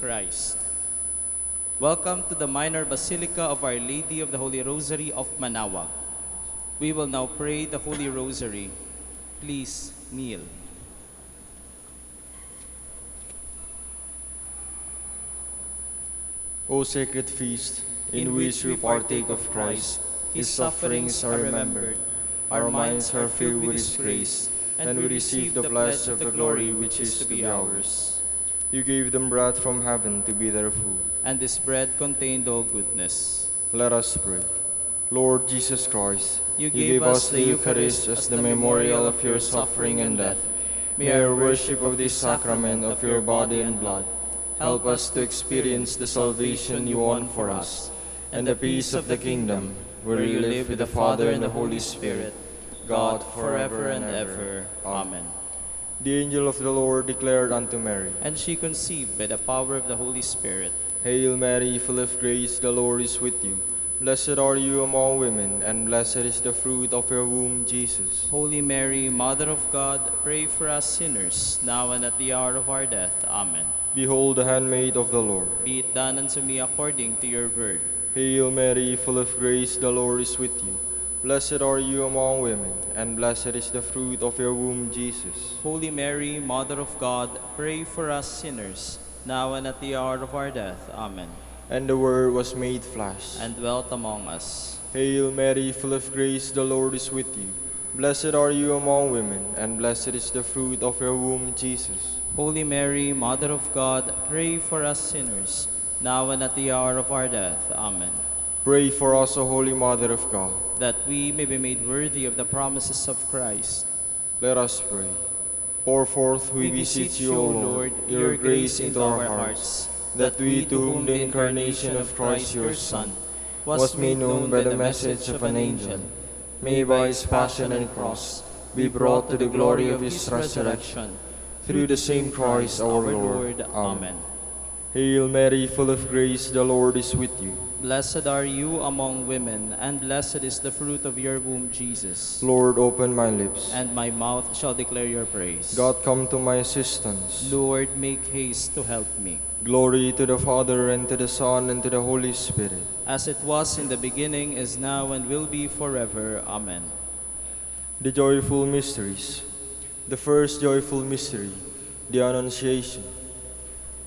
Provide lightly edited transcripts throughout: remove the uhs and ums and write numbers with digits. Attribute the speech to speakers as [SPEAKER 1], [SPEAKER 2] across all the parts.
[SPEAKER 1] Christ. Welcome to the Minor Basilica of Our Lady of the Holy Rosary of Manaoag. We will now pray the Holy Rosary. Please kneel.
[SPEAKER 2] O sacred feast, in which we partake of Christ, His sufferings are remembered, our minds are filled with His grace, and we receive the pledge of the glory which is to be ours. You gave them bread from heaven to be their food.
[SPEAKER 1] And this bread contained all goodness.
[SPEAKER 2] Let us pray. Lord Jesus Christ,
[SPEAKER 1] You
[SPEAKER 2] gave us the Eucharist as the memorial of your suffering and death. May our worship of this sacrament of your body and blood help us to experience the salvation you won for us, and the peace of the kingdom, where you live with the Father and the Holy Spirit, God forever and ever. Amen. The angel of the Lord declared unto Mary,
[SPEAKER 1] And she conceived by the power of the Holy Spirit.
[SPEAKER 2] Hail Mary, full of grace, the Lord is with you. Blessed are you among women, and blessed is the fruit of your womb, Jesus.
[SPEAKER 1] Holy Mary, Mother of God, pray for us sinners, now and at the hour of our death. Amen.
[SPEAKER 2] Behold the handmaid of the Lord.
[SPEAKER 1] Be it done unto me according to your word.
[SPEAKER 2] Hail Mary, full of grace, the Lord is with you. Blessed are you among women, and blessed is the fruit of your womb, Jesus.
[SPEAKER 1] Holy Mary, Mother of God, pray for us sinners, now and at the hour of our death. Amen.
[SPEAKER 2] And the Word was made flesh,
[SPEAKER 1] And dwelt among us.
[SPEAKER 2] Hail Mary, full of grace, the Lord is with you. Blessed are you among women, and blessed is the fruit of your womb, Jesus.
[SPEAKER 1] Holy Mary, Mother of God, pray for us sinners, now and at the hour of our death. Amen.
[SPEAKER 2] Pray for us, O Holy Mother of God,
[SPEAKER 1] That we may be made worthy of the promises of Christ.
[SPEAKER 2] Let us pray. Pour forth, we beseech you, O Lord, your grace into our hearts, that we, to whom the incarnation of Christ your Son was made known by the message of an angel, may by his passion and cross be brought to the glory of his resurrection, through the same Christ our Lord. Amen. Hail Mary, full of grace, the Lord is with you.
[SPEAKER 1] Blessed are you among women, and blessed is the fruit of your womb, Jesus.
[SPEAKER 2] Lord, open my lips,
[SPEAKER 1] And my mouth shall declare your praise.
[SPEAKER 2] God, come to my assistance.
[SPEAKER 1] Lord, make haste to help me.
[SPEAKER 2] Glory to the Father, and to the Son, and to the Holy Spirit.
[SPEAKER 1] As it was in the beginning, is now, and will be forever. Amen.
[SPEAKER 2] The joyful mysteries. The first joyful mystery, the Annunciation.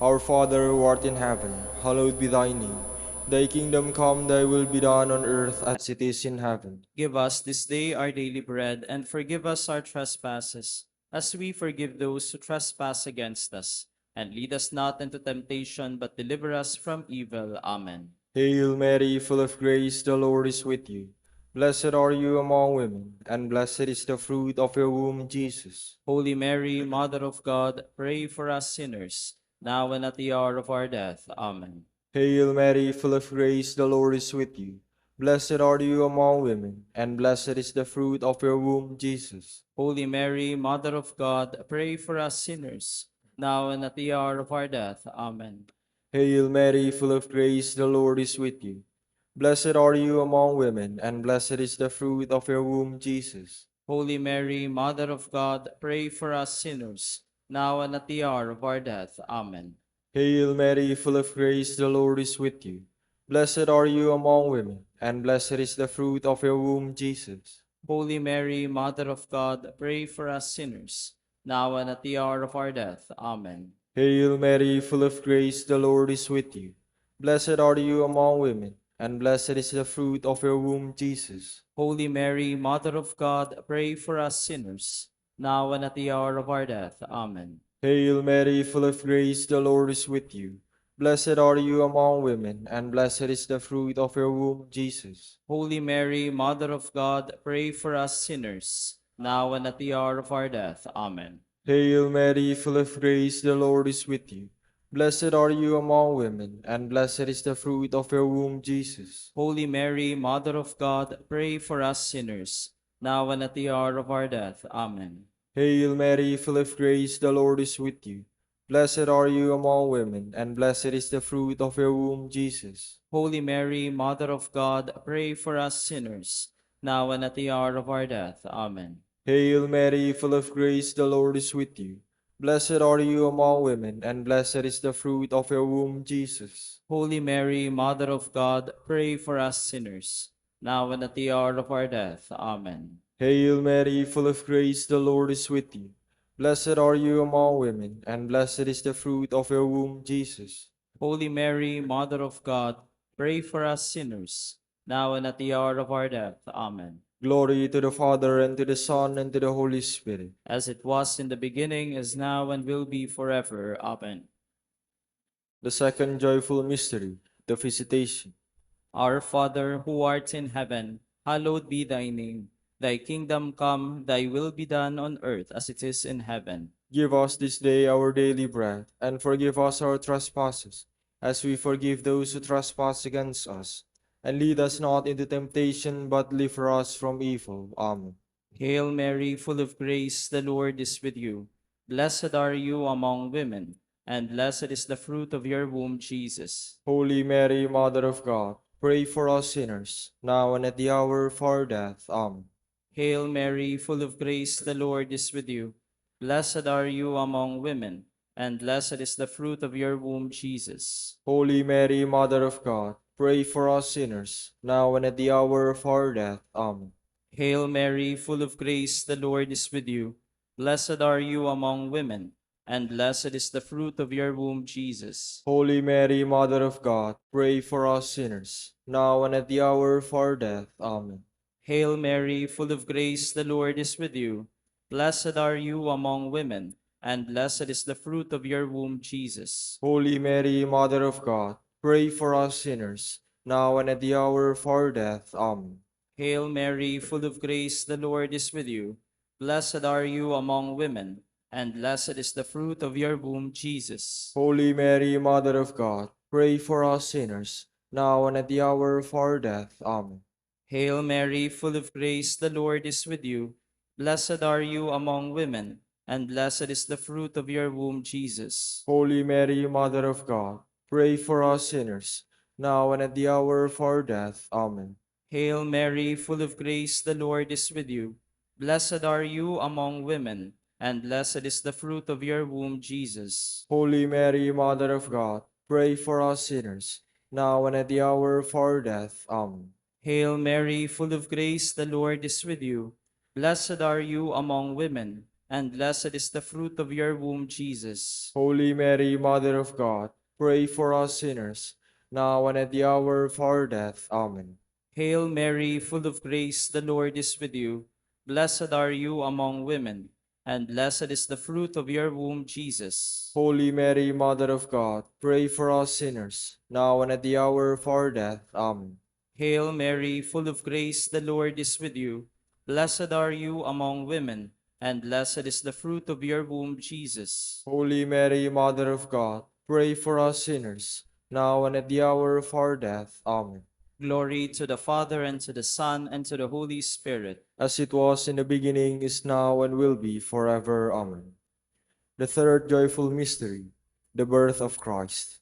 [SPEAKER 2] Our Father, who art in heaven, hallowed be thy name. Thy kingdom come, thy will be done on earth as it is in heaven.
[SPEAKER 1] Give us this day our daily bread, and forgive us our trespasses, as we forgive those who trespass against us. And lead us not into temptation, but deliver us from evil. Amen.
[SPEAKER 2] Hail Mary, full of grace, the Lord is with you. Blessed are you among women, and blessed is the fruit of your womb, Jesus.
[SPEAKER 1] Holy Mary, Mother of God, pray for us sinners, now and at the hour of our death. Amen.
[SPEAKER 2] Hail Mary, full of grace, the Lord is with you. Blessed are you among women, and blessed is the fruit of your womb, Jesus.
[SPEAKER 1] Holy Mary, Mother of God, pray for us sinners, now and at the hour of our death. Amen.
[SPEAKER 2] Hail Mary, full of grace, the Lord is with you. Blessed are you among women, and blessed is the fruit of your womb, Jesus.
[SPEAKER 1] Holy Mary, Mother of God, pray for us sinners, now and at the hour of our death. Amen.
[SPEAKER 2] Hail Mary, full of grace, the Lord is with you. Blessed are you among women, and blessed is the fruit of your womb, Jesus.
[SPEAKER 1] Holy Mary, Mother of God, pray for us sinners, now and at the hour of our death. Amen.
[SPEAKER 2] Hail Mary, full of grace, the Lord is with you. Blessed are you among women, and blessed is the fruit of your womb, Jesus.
[SPEAKER 1] Holy Mary, Mother of God, pray for us sinners, now and at the hour of our death. Amen.
[SPEAKER 2] Hail Mary, full of grace, the Lord is with you. Blessed are you among women, and blessed is the fruit of your womb, Jesus.
[SPEAKER 1] Holy Mary, Mother of God, pray for us sinners, now and at the hour of our death. Amen.
[SPEAKER 2] Hail Mary, full of grace, the Lord is with you. Blessed are you among women, and blessed is the fruit of your womb, Jesus.
[SPEAKER 1] Holy Mary, Mother of God, pray for us sinners, now and at the hour of our death. Amen.
[SPEAKER 2] Hail Mary, full of grace, the Lord is with you. Blessed are you among women, and blessed is the fruit of your womb, Jesus.
[SPEAKER 1] Holy Mary, Mother of God, pray for us sinners, now and at the hour of our death. Amen.
[SPEAKER 2] Hail Mary, full of grace, the Lord is with you. Blessed are you among women, and blessed is the fruit of your womb, Jesus.
[SPEAKER 1] Holy Mary, Mother of God, pray for us sinners, now and at the hour of our death. Amen.
[SPEAKER 2] Hail Mary, full of grace, the Lord is with you. Blessed are you among women, and blessed is the fruit of your womb, Jesus.
[SPEAKER 1] Holy Mary, Mother of God, pray for us sinners, now and at the hour of our death. Amen.
[SPEAKER 2] Glory to the Father, and to the Son, and to the Holy Spirit.
[SPEAKER 1] As it was in the beginning, is now, and will be forever. Amen.
[SPEAKER 2] The second joyful mystery, the Visitation.
[SPEAKER 1] Our Father, who art in heaven, hallowed be thy name. Thy kingdom come, thy will be done on earth as it is in heaven.
[SPEAKER 2] Give us this day our daily bread, and forgive us our trespasses, as we forgive those who trespass against us. And lead us not into temptation, but deliver us from evil. Amen.
[SPEAKER 1] Hail Mary, full of grace, the Lord is with you. Blessed are you among women, and blessed is the fruit of your womb, Jesus.
[SPEAKER 2] Holy Mary, Mother of God, pray for us sinners, now and at the hour of our death. Amen.
[SPEAKER 1] Hail Mary, full of grace, the Lord is with you. Blessed are you among women, and blessed is the fruit of your womb, Jesus.
[SPEAKER 2] Holy Mary, Mother of God, pray for us sinners, now and at the hour of our death. Amen.
[SPEAKER 1] Hail Mary, full of grace, the Lord is with you. Blessed are you among women, and blessed is the fruit of your womb, Jesus.
[SPEAKER 2] Holy Mary, Mother of God, pray for us sinners, now and at the hour of our death. Amen.
[SPEAKER 1] Hail Mary, full of grace, the Lord is with you. Blessed are you among women, and blessed is the fruit of your womb, Jesus.
[SPEAKER 2] Holy Mary, Mother of God, pray for us sinners, now and at the hour of our death. Amen.
[SPEAKER 1] Hail Mary, full of grace, the Lord is with you. Blessed are you among women, and blessed is the fruit of your womb, Jesus.
[SPEAKER 2] Holy Mary, Mother of God, pray for us sinners, now and at the hour of our death. Amen.
[SPEAKER 1] Hail Mary, full of grace, the Lord is with you. Blessed are you among women, and blessed is the fruit of your womb, Jesus.
[SPEAKER 2] Holy Mary, Mother of God, pray for us sinners, now and at the hour of our death. Amen.
[SPEAKER 1] Hail Mary, full of grace, the Lord is with you. Blessed are you among women, and blessed is the fruit of your womb, Jesus.
[SPEAKER 2] Holy Mary, Mother of God, pray for us sinners, now and at the hour of our death. Amen.
[SPEAKER 1] Hail Mary, full of grace, the Lord is with you. Blessed are you among women, and blessed is the fruit of your womb, Jesus.
[SPEAKER 2] Holy Mary, Mother of God, pray for us sinners, now and at the hour of our death. Amen.
[SPEAKER 1] Hail Mary, full of grace, the Lord is with you. Blessed are you among women, and blessed is the fruit of your womb, Jesus.
[SPEAKER 2] Holy Mary, Mother of God, pray for us sinners, now and at the hour of our death. Amen.
[SPEAKER 1] Hail Mary, full of grace, the Lord is with you. Blessed are you among women, and blessed is the fruit of your womb, Jesus.
[SPEAKER 2] Holy Mary, Mother of God, pray for us sinners, now and at the hour of our death. Amen.
[SPEAKER 1] Glory to the Father, and to the Son, and to the Holy Spirit.
[SPEAKER 2] As it was in the beginning, is now, and will be forever. Amen. The third joyful mystery, the birth of Christ.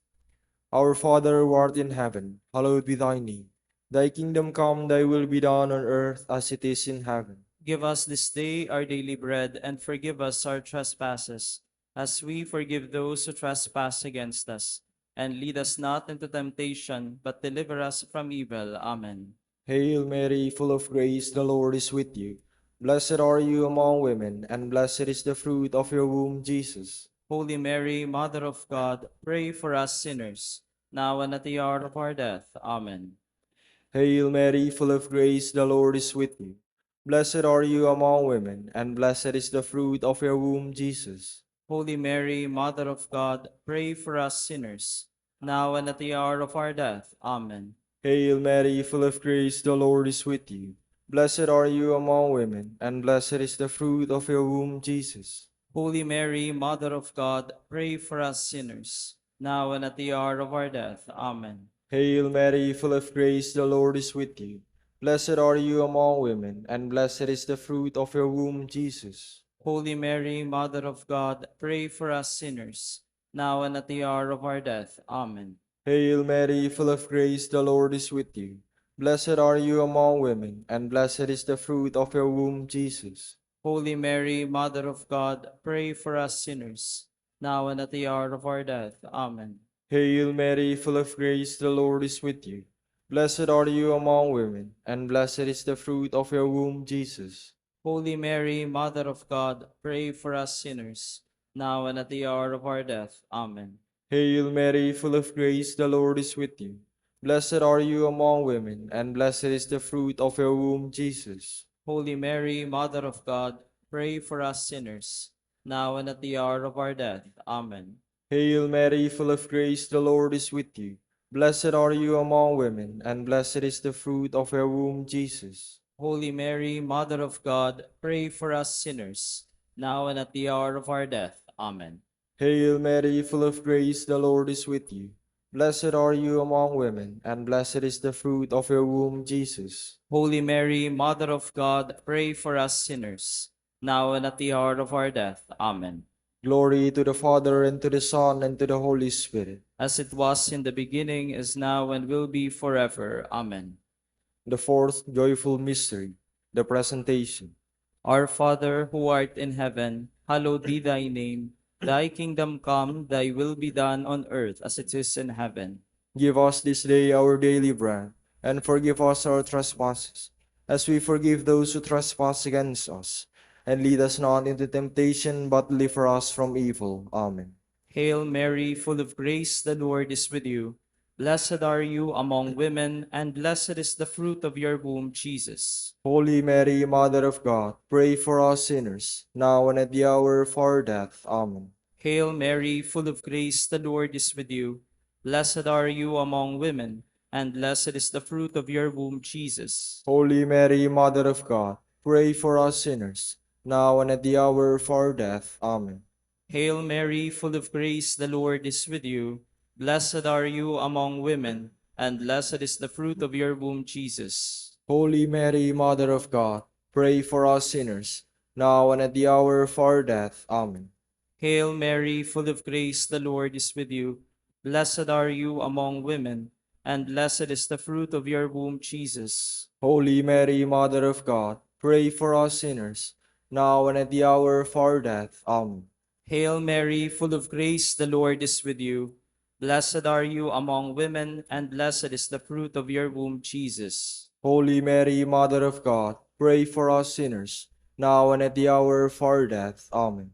[SPEAKER 2] Our Father who art in heaven, hallowed be thy name. Thy kingdom come, thy will be done on earth as it is in heaven.
[SPEAKER 1] Give us this day our daily bread, and forgive us our trespasses, as we forgive those who trespass against us. And lead us not into temptation, but deliver us from evil. Amen.
[SPEAKER 2] Hail Mary, full of grace, the Lord is with you. Blessed are you among women, and blessed is the fruit of your womb, Jesus.
[SPEAKER 1] Holy Mary, Mother of God, pray for us sinners, now and at the hour of our death. Amen.
[SPEAKER 2] Hail Mary, full of grace, the Lord is with you. Blessed are you among women, and blessed is the fruit of your womb, Jesus.
[SPEAKER 1] Holy Mary, Mother of God, pray for us sinners, now and at the hour of our death. Amen.
[SPEAKER 2] Hail Mary, full of grace, the Lord is with you. Blessed are you among women, and blessed is the fruit of your womb, Jesus.
[SPEAKER 1] Holy Mary, Mother of God, pray for us sinners, now and at the hour of our death. Amen.
[SPEAKER 2] Hail Mary, full of grace, the Lord is with you. Blessed are you among women, and blessed is the fruit of your womb, Jesus.
[SPEAKER 1] Holy Mary, Mother of God, pray for us sinners, now and at the hour of our death. Amen.
[SPEAKER 2] Hail Mary, full of grace, the Lord is with you. Blessed are you among women, and blessed is the fruit of your womb, Jesus.
[SPEAKER 1] Holy Mary, Mother of God, pray for us sinners, now and at the hour of our death. Amen.
[SPEAKER 2] Hail Mary, full of grace, the Lord is with you. Blessed are you among women, and blessed is the fruit of your womb, Jesus.
[SPEAKER 1] Holy Mary, Mother of God, pray for us sinners, now and at the hour of our death. Amen.
[SPEAKER 2] Hail Mary, full of grace, the Lord is with you. Blessed are you among women, and blessed is the fruit of your womb, Jesus.
[SPEAKER 1] Holy Mary, Mother of God, pray for us sinners, now and at the hour of our death. Amen.
[SPEAKER 2] Hail Mary, full of grace, the Lord is with you. Blessed are you among women, and blessed is the fruit of your womb, Jesus.
[SPEAKER 1] Holy Mary, Mother of God, pray for us sinners, now and at the hour of our death. Amen.
[SPEAKER 2] Hail Mary, full of grace, the Lord is with you. Blessed are you among women, and blessed is the fruit of your womb, Jesus.
[SPEAKER 1] Holy Mary, Mother of God, pray for us sinners, now and at the hour of our death. Amen.
[SPEAKER 2] Glory to the Father, and to the Son, and to the Holy Spirit.
[SPEAKER 1] As it was in the beginning, is now, and will be forever. Amen.
[SPEAKER 2] The fourth joyful mystery, the presentation.
[SPEAKER 1] Our Father, who art in heaven, hallowed be thy name. Thy kingdom come, thy will be done on earth as it is in heaven.
[SPEAKER 2] Give us this day our daily bread, and forgive us our trespasses, as we forgive those who trespass against us. And lead us not into temptation, but deliver us from evil. Amen.
[SPEAKER 1] Hail Mary, full of grace, the Lord is with you. Blessed are you among women, and blessed is the fruit of your womb, Jesus.
[SPEAKER 2] Holy Mary, Mother of God, pray for us sinners, now and at the hour of our death. Amen.
[SPEAKER 1] Hail Mary, full of grace, the Lord is with you. Blessed are you among women, and blessed is the fruit of your womb, Jesus.
[SPEAKER 2] Holy Mary, Mother of God, pray for us sinners, now and at the hour of our death. Amen.
[SPEAKER 1] Hail Mary, full of grace, the Lord is with you. Blessed are you among women, and blessed is the fruit of your womb, Jesus.
[SPEAKER 2] Holy Mary, Mother of God, pray for us sinners, now and at the hour of our death. Amen.
[SPEAKER 1] Hail Mary, full of grace, the Lord is with you. Blessed are you among women, and blessed is the fruit of your womb, Jesus.
[SPEAKER 2] Holy Mary, Mother of God, pray for us sinners, now and at the hour of our death. Amen.
[SPEAKER 1] Hail Mary, full of grace, the Lord is with you. Blessed are you among women, and blessed is the fruit of your womb, Jesus.
[SPEAKER 2] Holy Mary, Mother of God, pray for us sinners, now and at the hour of our death. Amen.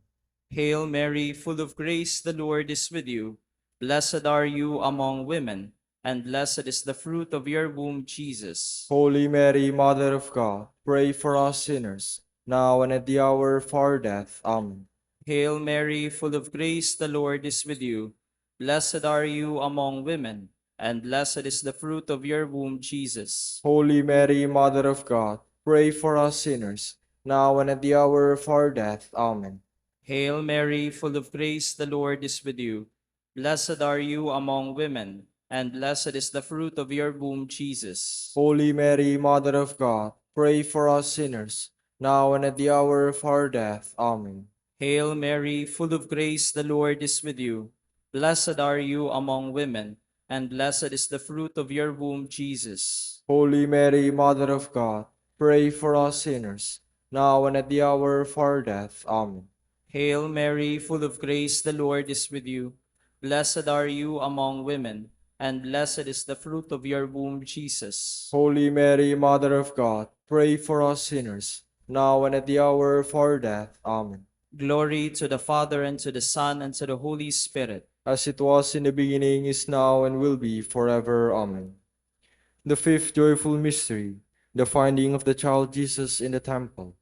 [SPEAKER 1] Hail Mary, full of grace, the Lord is with you. Blessed are you among women, and blessed is the fruit of your womb, Jesus.
[SPEAKER 2] Holy Mary, Mother of God, pray for us sinners, now and at the hour of our death. Amen.
[SPEAKER 1] Hail Mary, full of grace, the Lord is with you. Blessed are you among women, and blessed is the fruit of your womb, Jesus.
[SPEAKER 2] Holy Mary, Mother of God, pray for us sinners, now and at the hour of our death. Amen.
[SPEAKER 1] Hail Mary, full of grace, the Lord is with you. Blessed are you among women, and blessed is the fruit of your womb, Jesus.
[SPEAKER 2] Holy Mary, Mother of God, pray for us sinners, now and at the hour of our death. Amen.
[SPEAKER 1] Hail Mary, full of grace, the Lord is with you. Blessed are you among women, and blessed is the fruit of your womb, Jesus.
[SPEAKER 2] Holy Mary, Mother of God, pray for us sinners, now and at the hour of our death. Amen.
[SPEAKER 1] Hail Mary, full of grace, the Lord is with you. Blessed are you among women, and blessed is the fruit of your womb, Jesus.
[SPEAKER 2] Holy Mary, Mother of God, pray for us sinners, now and at the hour of our death. Amen.
[SPEAKER 1] Glory to the Father, and to the Son, and to the Holy Spirit.
[SPEAKER 2] As it was in the beginning, is now, and will be forever. Amen. The fifth joyful mystery, the finding of the child Jesus in the temple.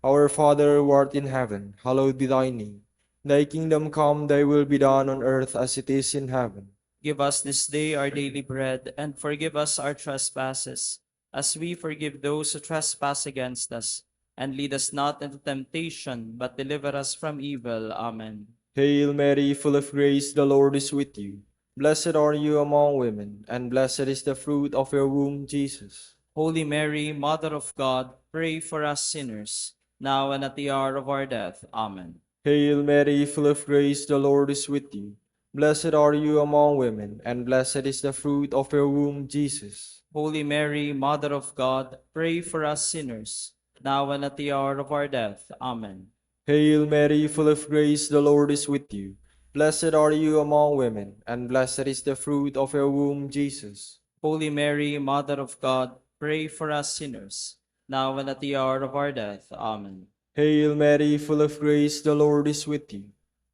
[SPEAKER 2] Our Father who art in heaven, hallowed be thy name. Thy kingdom come, thy will be done on earth as it is in heaven.
[SPEAKER 1] Give us this day our daily bread, and forgive us our trespasses, as we forgive those who trespass against us. And lead us not into temptation, but deliver us from evil. Amen.
[SPEAKER 2] Hail Mary, full of grace, the Lord is with you. Blessed are you among women, and blessed is the fruit of your womb, Jesus.
[SPEAKER 1] Holy Mary, Mother of God, pray for us sinners, now and at the hour of our death. Amen.
[SPEAKER 2] Hail Mary, full of grace, the Lord is with you. Blessed are you among women, and blessed is the fruit of your womb, Jesus.
[SPEAKER 1] Holy Mary, Mother of God, pray for us sinners, now and at the hour of our death. Amen.
[SPEAKER 2] Hail Mary, full of grace, the Lord is with you. Blessed are you among women, and blessed is the fruit of your womb, Jesus.
[SPEAKER 1] Holy Mary, Mother of God, pray for us sinners, now and at the hour of our death. Amen.
[SPEAKER 2] Hail Mary, full of grace, the Lord is with you.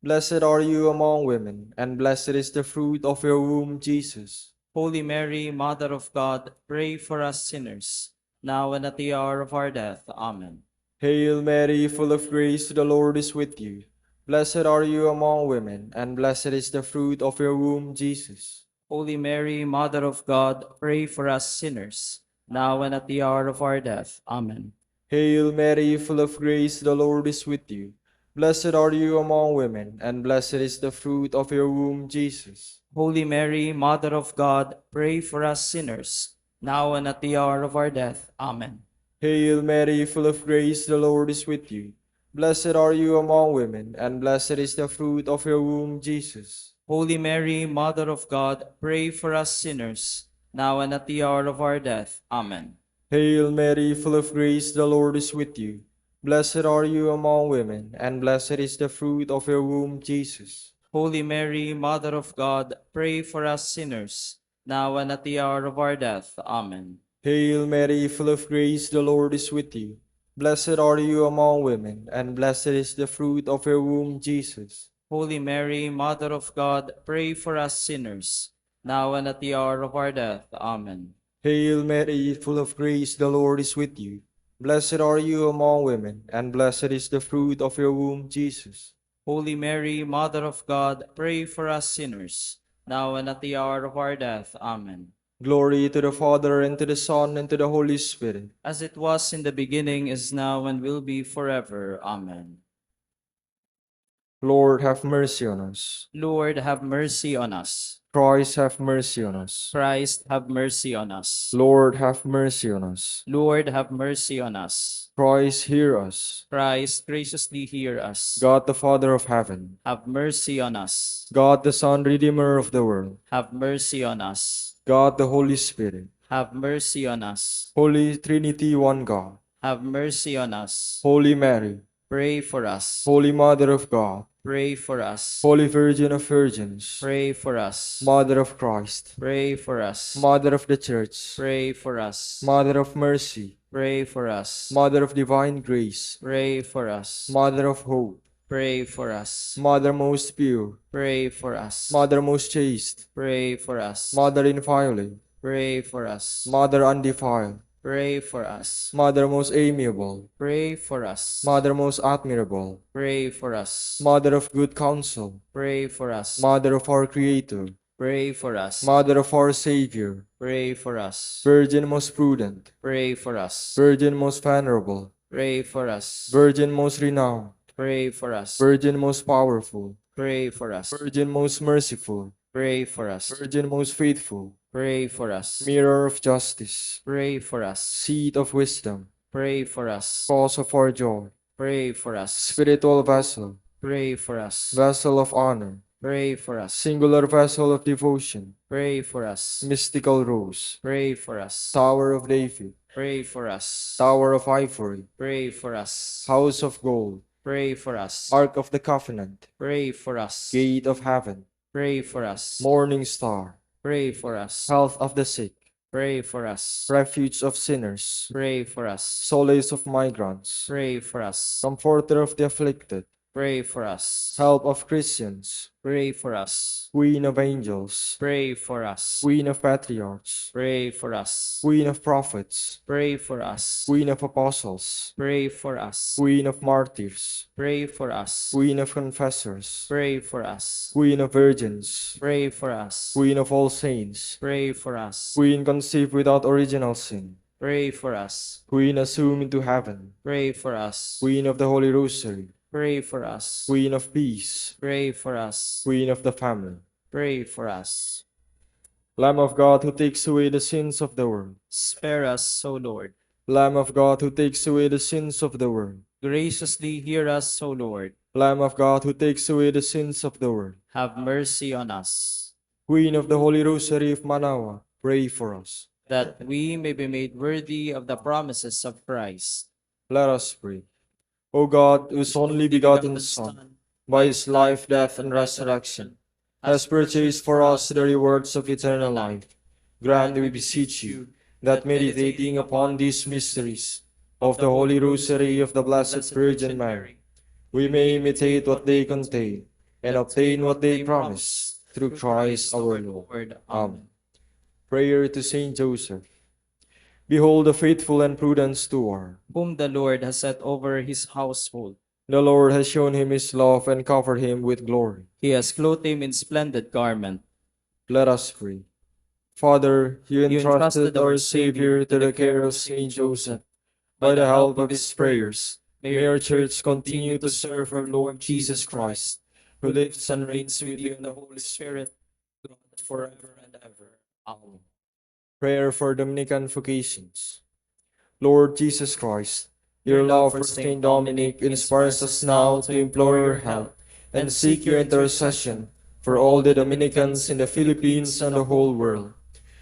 [SPEAKER 2] Blessed are you among women, and blessed is the fruit of your womb, Jesus.
[SPEAKER 1] Holy Mary, Mother of God, pray for us sinners, now and at the hour of our death. Amen.
[SPEAKER 2] Hail Mary, full of grace, the Lord is with you. Blessed are you among women, and blessed is the fruit of your womb, Jesus.
[SPEAKER 1] Holy Mary, Mother of God, pray for us sinners, now and at the hour of our death. Amen.
[SPEAKER 2] Hail Mary, full of grace, the Lord is with you. Blessed are you among women, and blessed is the fruit of your womb, Jesus.
[SPEAKER 1] Holy Mary, Mother of God, pray for us sinners, now and at the hour of our death. Amen.
[SPEAKER 2] Hail Mary, full of grace, the Lord is with you. Blessed are you among women, and blessed is the fruit of your womb, Jesus.
[SPEAKER 1] Holy Mary, Mother of God, pray for us sinners, now and at the hour of our death. Amen.
[SPEAKER 2] Hail Mary, full of grace, the Lord is with you. Blessed are you among women, and blessed is the fruit of your womb, Jesus.
[SPEAKER 1] Holy Mary, Mother of God, pray for us sinners, now and at the hour of our death. Amen.
[SPEAKER 2] Hail Mary, full of grace, the Lord is with you. Blessed are you among women, and blessed is the fruit of your womb, Jesus.
[SPEAKER 1] Holy Mary, Mother of God, pray for us sinners, now and at the hour of our death. Amen.
[SPEAKER 2] Hail Mary, full of grace, the Lord is with you. Blessed are you among women, and blessed is the fruit of your womb, Jesus.
[SPEAKER 1] Holy Mary, Mother of God, pray for us sinners, now and at the hour of our death. Amen.
[SPEAKER 2] Glory to the Father, and to the Son, and to the Holy Spirit.
[SPEAKER 1] As it was in the beginning, is now, and will be forever. Amen.
[SPEAKER 2] Lord, have mercy on us.
[SPEAKER 1] Lord, have mercy on us.
[SPEAKER 2] Christ, have mercy on us.
[SPEAKER 1] Christ, have mercy on us.
[SPEAKER 2] Lord, have mercy on us.
[SPEAKER 1] Lord, have mercy on us.
[SPEAKER 2] Christ, hear us.
[SPEAKER 1] Christ, graciously hear us.
[SPEAKER 2] God, the Father of heaven.
[SPEAKER 1] Have mercy on us.
[SPEAKER 2] God, the Son, Redeemer of the world.
[SPEAKER 1] Have mercy on us.
[SPEAKER 2] God, the Holy Spirit.
[SPEAKER 1] Have mercy on us.
[SPEAKER 2] Holy Trinity, one God.
[SPEAKER 1] Have mercy on us.
[SPEAKER 2] Holy Mary.
[SPEAKER 1] Pray for us.
[SPEAKER 2] Holy Mother of God.
[SPEAKER 1] Pray for us.
[SPEAKER 2] Holy Virgin of Virgins.
[SPEAKER 1] Pray for us.
[SPEAKER 2] Mother of Christ.
[SPEAKER 1] Pray for us.
[SPEAKER 2] Mother of the Church.
[SPEAKER 1] Pray for us.
[SPEAKER 2] Mother of mercy.
[SPEAKER 1] Pray for us.
[SPEAKER 2] Mother of divine grace.
[SPEAKER 1] Pray for us.
[SPEAKER 2] Mother of hope.
[SPEAKER 1] Pray for us.
[SPEAKER 2] Mother most pure.
[SPEAKER 1] Pray for us.
[SPEAKER 2] Mother most chaste.
[SPEAKER 1] Pray for us.
[SPEAKER 2] Mother inviolate.
[SPEAKER 1] Pray for us.
[SPEAKER 2] Mother undefiled.
[SPEAKER 1] Pray for us.
[SPEAKER 2] Mother most amiable.
[SPEAKER 1] Pray for us.
[SPEAKER 2] Mother most admirable.
[SPEAKER 1] Pray for us.
[SPEAKER 2] Mother of good counsel.
[SPEAKER 1] Pray for us.
[SPEAKER 2] Mother of our Creator.
[SPEAKER 1] Pray for us.
[SPEAKER 2] Mother of our Savior.
[SPEAKER 1] Pray for us.
[SPEAKER 2] Virgin most prudent.
[SPEAKER 1] Pray for us.
[SPEAKER 2] Virgin most venerable.
[SPEAKER 1] Pray for us.
[SPEAKER 2] Virgin most renowned.
[SPEAKER 1] Pray for us.
[SPEAKER 2] Virgin most powerful.
[SPEAKER 1] Pray for us.
[SPEAKER 2] Virgin most merciful.
[SPEAKER 1] Pray for us.
[SPEAKER 2] Virgin most faithful.
[SPEAKER 1] Pray for us.
[SPEAKER 2] Mirror of justice.
[SPEAKER 1] Pray for us.
[SPEAKER 2] Seat of wisdom.
[SPEAKER 1] Pray for us.
[SPEAKER 2] Cause of our joy.
[SPEAKER 1] Pray for us.
[SPEAKER 2] Spiritual vessel.
[SPEAKER 1] Pray for us.
[SPEAKER 2] Vessel of honor.
[SPEAKER 1] Pray for us.
[SPEAKER 2] Singular vessel of devotion.
[SPEAKER 1] Pray for us.
[SPEAKER 2] Mystical rose.
[SPEAKER 1] Pray for us.
[SPEAKER 2] Tower of David.
[SPEAKER 1] Pray for us.
[SPEAKER 2] Tower of ivory.
[SPEAKER 1] Pray for us.
[SPEAKER 2] House of gold.
[SPEAKER 1] Pray for us.
[SPEAKER 2] Ark of the covenant.
[SPEAKER 1] Pray for us.
[SPEAKER 2] Gate of heaven.
[SPEAKER 1] Pray for us.
[SPEAKER 2] Morning star.
[SPEAKER 1] Pray for us.
[SPEAKER 2] Health of the sick.
[SPEAKER 1] Pray for us.
[SPEAKER 2] Refuge of sinners.
[SPEAKER 1] Pray for us.
[SPEAKER 2] Solace of migrants.
[SPEAKER 1] Pray for us.
[SPEAKER 2] Comforter of the afflicted.
[SPEAKER 1] Pray for us.
[SPEAKER 2] Help of Christians.
[SPEAKER 1] Pray for us.
[SPEAKER 2] Queen of angels.
[SPEAKER 1] Pray for us.
[SPEAKER 2] Queen of patriarchs.
[SPEAKER 1] Pray for us.
[SPEAKER 2] Queen of prophets.
[SPEAKER 1] Pray for us.
[SPEAKER 2] Queen of apostles.
[SPEAKER 1] Pray for us.
[SPEAKER 2] Queen of martyrs.
[SPEAKER 1] Pray for us.
[SPEAKER 2] Queen of confessors.
[SPEAKER 1] Pray for us.
[SPEAKER 2] Queen of virgins.
[SPEAKER 1] Pray for us.
[SPEAKER 2] Queen of all saints.
[SPEAKER 1] Pray for us.
[SPEAKER 2] Queen conceived without original sin.
[SPEAKER 1] Pray for us.
[SPEAKER 2] Queen assumed into heaven.
[SPEAKER 1] Pray for us.
[SPEAKER 2] Queen of the Holy Rosary.
[SPEAKER 1] Pray for us.
[SPEAKER 2] Queen of peace.
[SPEAKER 1] Pray for us.
[SPEAKER 2] Queen of the family.
[SPEAKER 1] Pray for us.
[SPEAKER 2] Lamb of God who takes away the sins of the world.
[SPEAKER 1] Spare us, O Lord.
[SPEAKER 2] Lamb of God who takes away the sins of the world.
[SPEAKER 1] Graciously hear us, O Lord.
[SPEAKER 2] Lamb of God who takes away the sins of the world.
[SPEAKER 1] Have mercy on us,
[SPEAKER 2] Queen of the Holy Rosary of Manaoag, pray for us.
[SPEAKER 1] that we may be made worthy of the promises of Christ.
[SPEAKER 2] Let us pray. O God, whose only begotten Son, by his life, death, and resurrection, has purchased for us the rewards of eternal life, grant, we beseech you, that meditating upon these mysteries of the Holy Rosary of the Blessed Virgin Mary, we may imitate what they contain and obtain what they promise, through Christ our Lord. Amen. Prayer to Saint Joseph. Behold the faithful and prudent steward.
[SPEAKER 1] whom the Lord has set over his household.
[SPEAKER 2] The Lord has shown him his love and covered him with glory.
[SPEAKER 1] He has clothed him in splendid garment.
[SPEAKER 2] Let us pray. Father, you
[SPEAKER 1] You
[SPEAKER 2] entrusted our Savior to the care of Saint Joseph. By the help of his prayers, may our Church continue to serve our Lord Jesus Christ, who lives and reigns with you in the Holy Spirit, God, forever and ever. Amen. Prayer for Dominican vocations. Lord Jesus Christ, your love for Saint Dominic inspires us now to implore your help and seek your intercession for all the Dominicans in the Philippines and the whole world.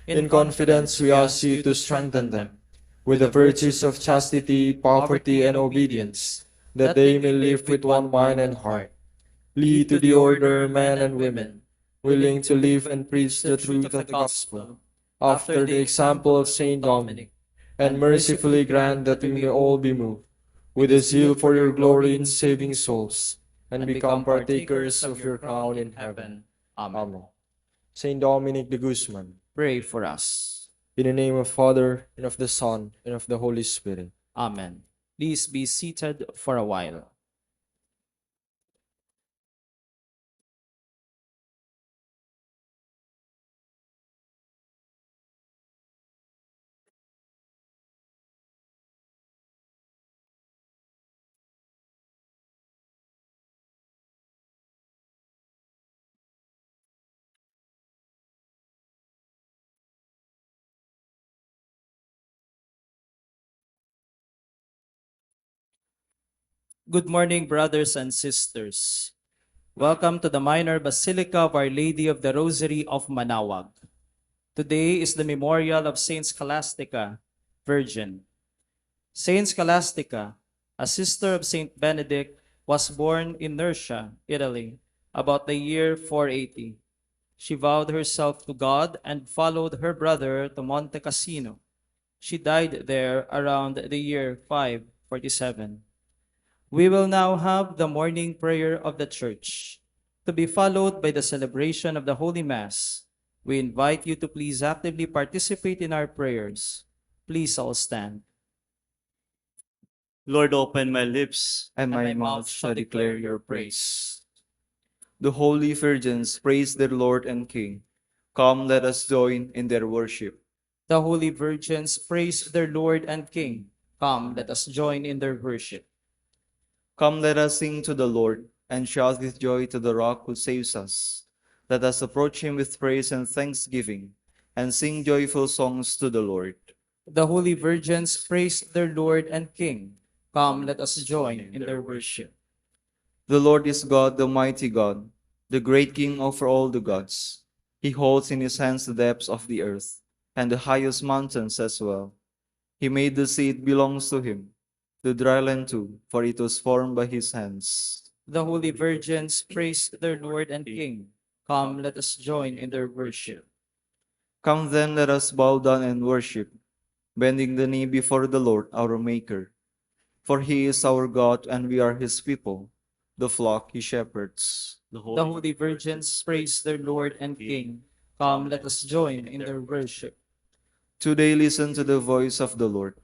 [SPEAKER 2] In confidence, we ask you to strengthen them with the virtues of chastity, poverty, and obedience, that they may live with one mind and heart. Lead to the order men and women, willing to live and preach the truth of the gospel, after the example of Saint Dominic, and mercifully grant that we may all be moved with a zeal for your glory in saving souls, and become partakers of your crown in heaven. Amen. Saint Dominic de Guzman,
[SPEAKER 1] Pray for us.
[SPEAKER 2] in the name of the Father, and of the Son, and of the Holy Spirit.
[SPEAKER 1] Amen. Please be seated for a while. Good morning, brothers and sisters. Welcome to the Minor Basilica of Our Lady of the Rosary of Manaoag. Today is the memorial of Saint Scholastica, Virgin. Saint Scholastica, a sister of Saint Benedict, was born in Nursia, Italy, about the year 480. She vowed herself to God and followed her brother to Monte Cassino. She died there around the year 547. We will now have the morning prayer of the Church, to be followed by the celebration of the Holy Mass. We invite you to please actively participate in our prayers. Please all stand.
[SPEAKER 3] Lord, open my lips,
[SPEAKER 2] And
[SPEAKER 1] my mouth shall declare your
[SPEAKER 2] praise. The holy virgins praise their Lord and King. Come, let us join in their worship.
[SPEAKER 1] The holy virgins praise their Lord and King. Come, let us join in their worship.
[SPEAKER 2] Come, let us sing to the Lord, and shout with joy to the Rock who saves us. Let us approach him with praise and thanksgiving, and sing joyful songs to the Lord.
[SPEAKER 1] The holy virgins praise their Lord and King. Come, let us join in their worship.
[SPEAKER 2] The Lord is God, the mighty God, the great King over all the gods. He holds in his hands the depths of the earth, and the highest mountains as well. He made the sea, it belongs to him, the dry land too, for it was formed by his hands.
[SPEAKER 1] The holy virgins praise their Lord and King. Come, let us join in their worship.
[SPEAKER 2] Come then, let us bow down and worship, bending the knee before the Lord our Maker. For he is our God, and we are his people, the flock he shepherds.
[SPEAKER 1] The holy virgins praise their Lord and King. Come, let us join in their worship.
[SPEAKER 2] Today listen to the voice of the Lord.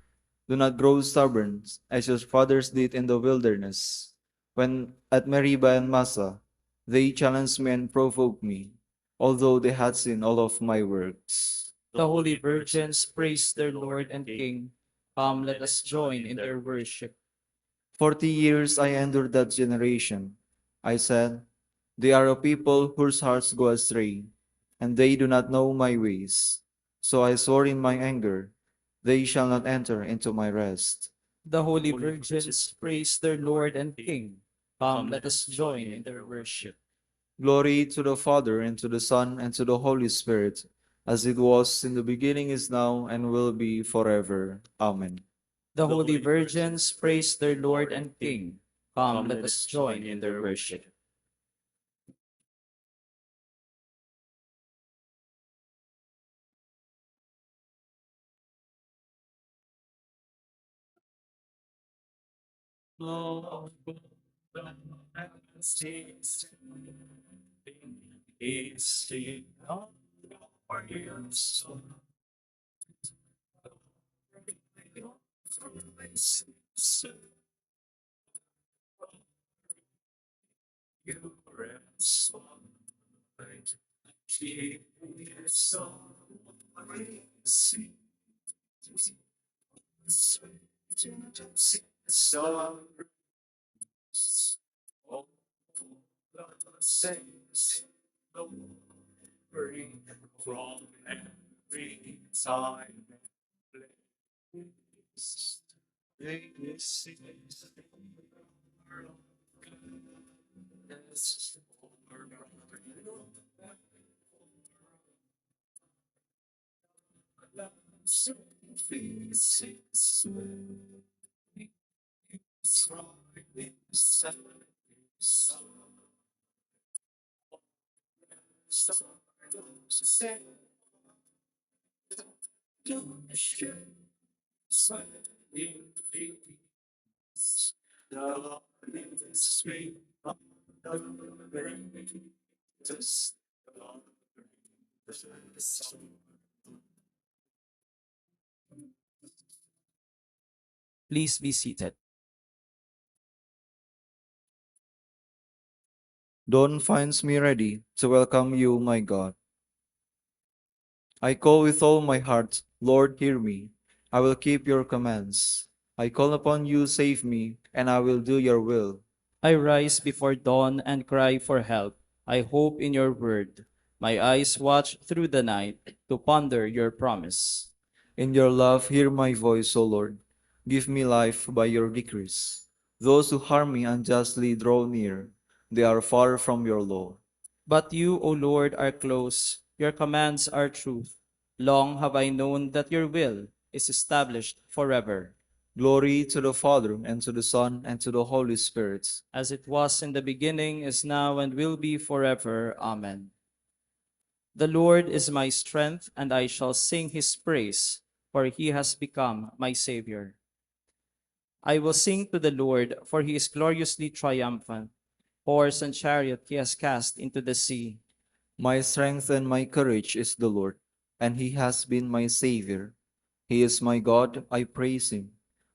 [SPEAKER 2] Do not grow stubborn, as your fathers did in the wilderness, when at Meribah and Massa they challenged me and provoked me, although they had seen all of my works.
[SPEAKER 1] The holy virgins praise their Lord and King. Come, let us join in their worship.
[SPEAKER 2] 40 years I endured that generation. I said, they are a people whose hearts go astray, and they do not know my ways. So I swore in my anger, they shall not enter into my rest.
[SPEAKER 1] The holy virgins praise their Lord and King. Come, let us join in their worship.
[SPEAKER 2] Glory to the Father, and to the Son, and to the Holy Spirit, as it was in the beginning, is now, and will be forever. Amen.
[SPEAKER 1] The holy virgins praise their Lord and King. Come, let us join in their worship.
[SPEAKER 3] Lord, is the glorious you rest on keep us all sing all the saints bring from every time place. This is the world goodness over so faces strong inside so say don't share in peace the Lord is sweet on the greatest of the sun.
[SPEAKER 1] Please be seated.
[SPEAKER 2] Dawn finds me ready to welcome you, my God. I call with all my heart, Lord, hear me. I will keep your commands. I call upon you, save me, and I will do your will.
[SPEAKER 1] I rise before dawn and cry for help. I hope in your word. My eyes watch through the night to ponder your promise.
[SPEAKER 2] In your love, hear my voice, O Lord. Give me life by your decrees. Those who harm me unjustly draw near. They are far from your law.
[SPEAKER 1] But you, O Lord, are close. Your commands are truth. Long have I known that your will is established forever.
[SPEAKER 2] Glory to the Father, and to the Son, and to the Holy Spirit.
[SPEAKER 1] As it was in the beginning, is now, and will be forever. Amen. The Lord is my strength, and I shall sing his praise, for he has become my Savior. I will sing to the Lord, for he is gloriously triumphant. Horse and chariot he has cast into the sea.
[SPEAKER 2] My strength and my courage is the Lord, and he has been my Savior. He is my God, I praise him.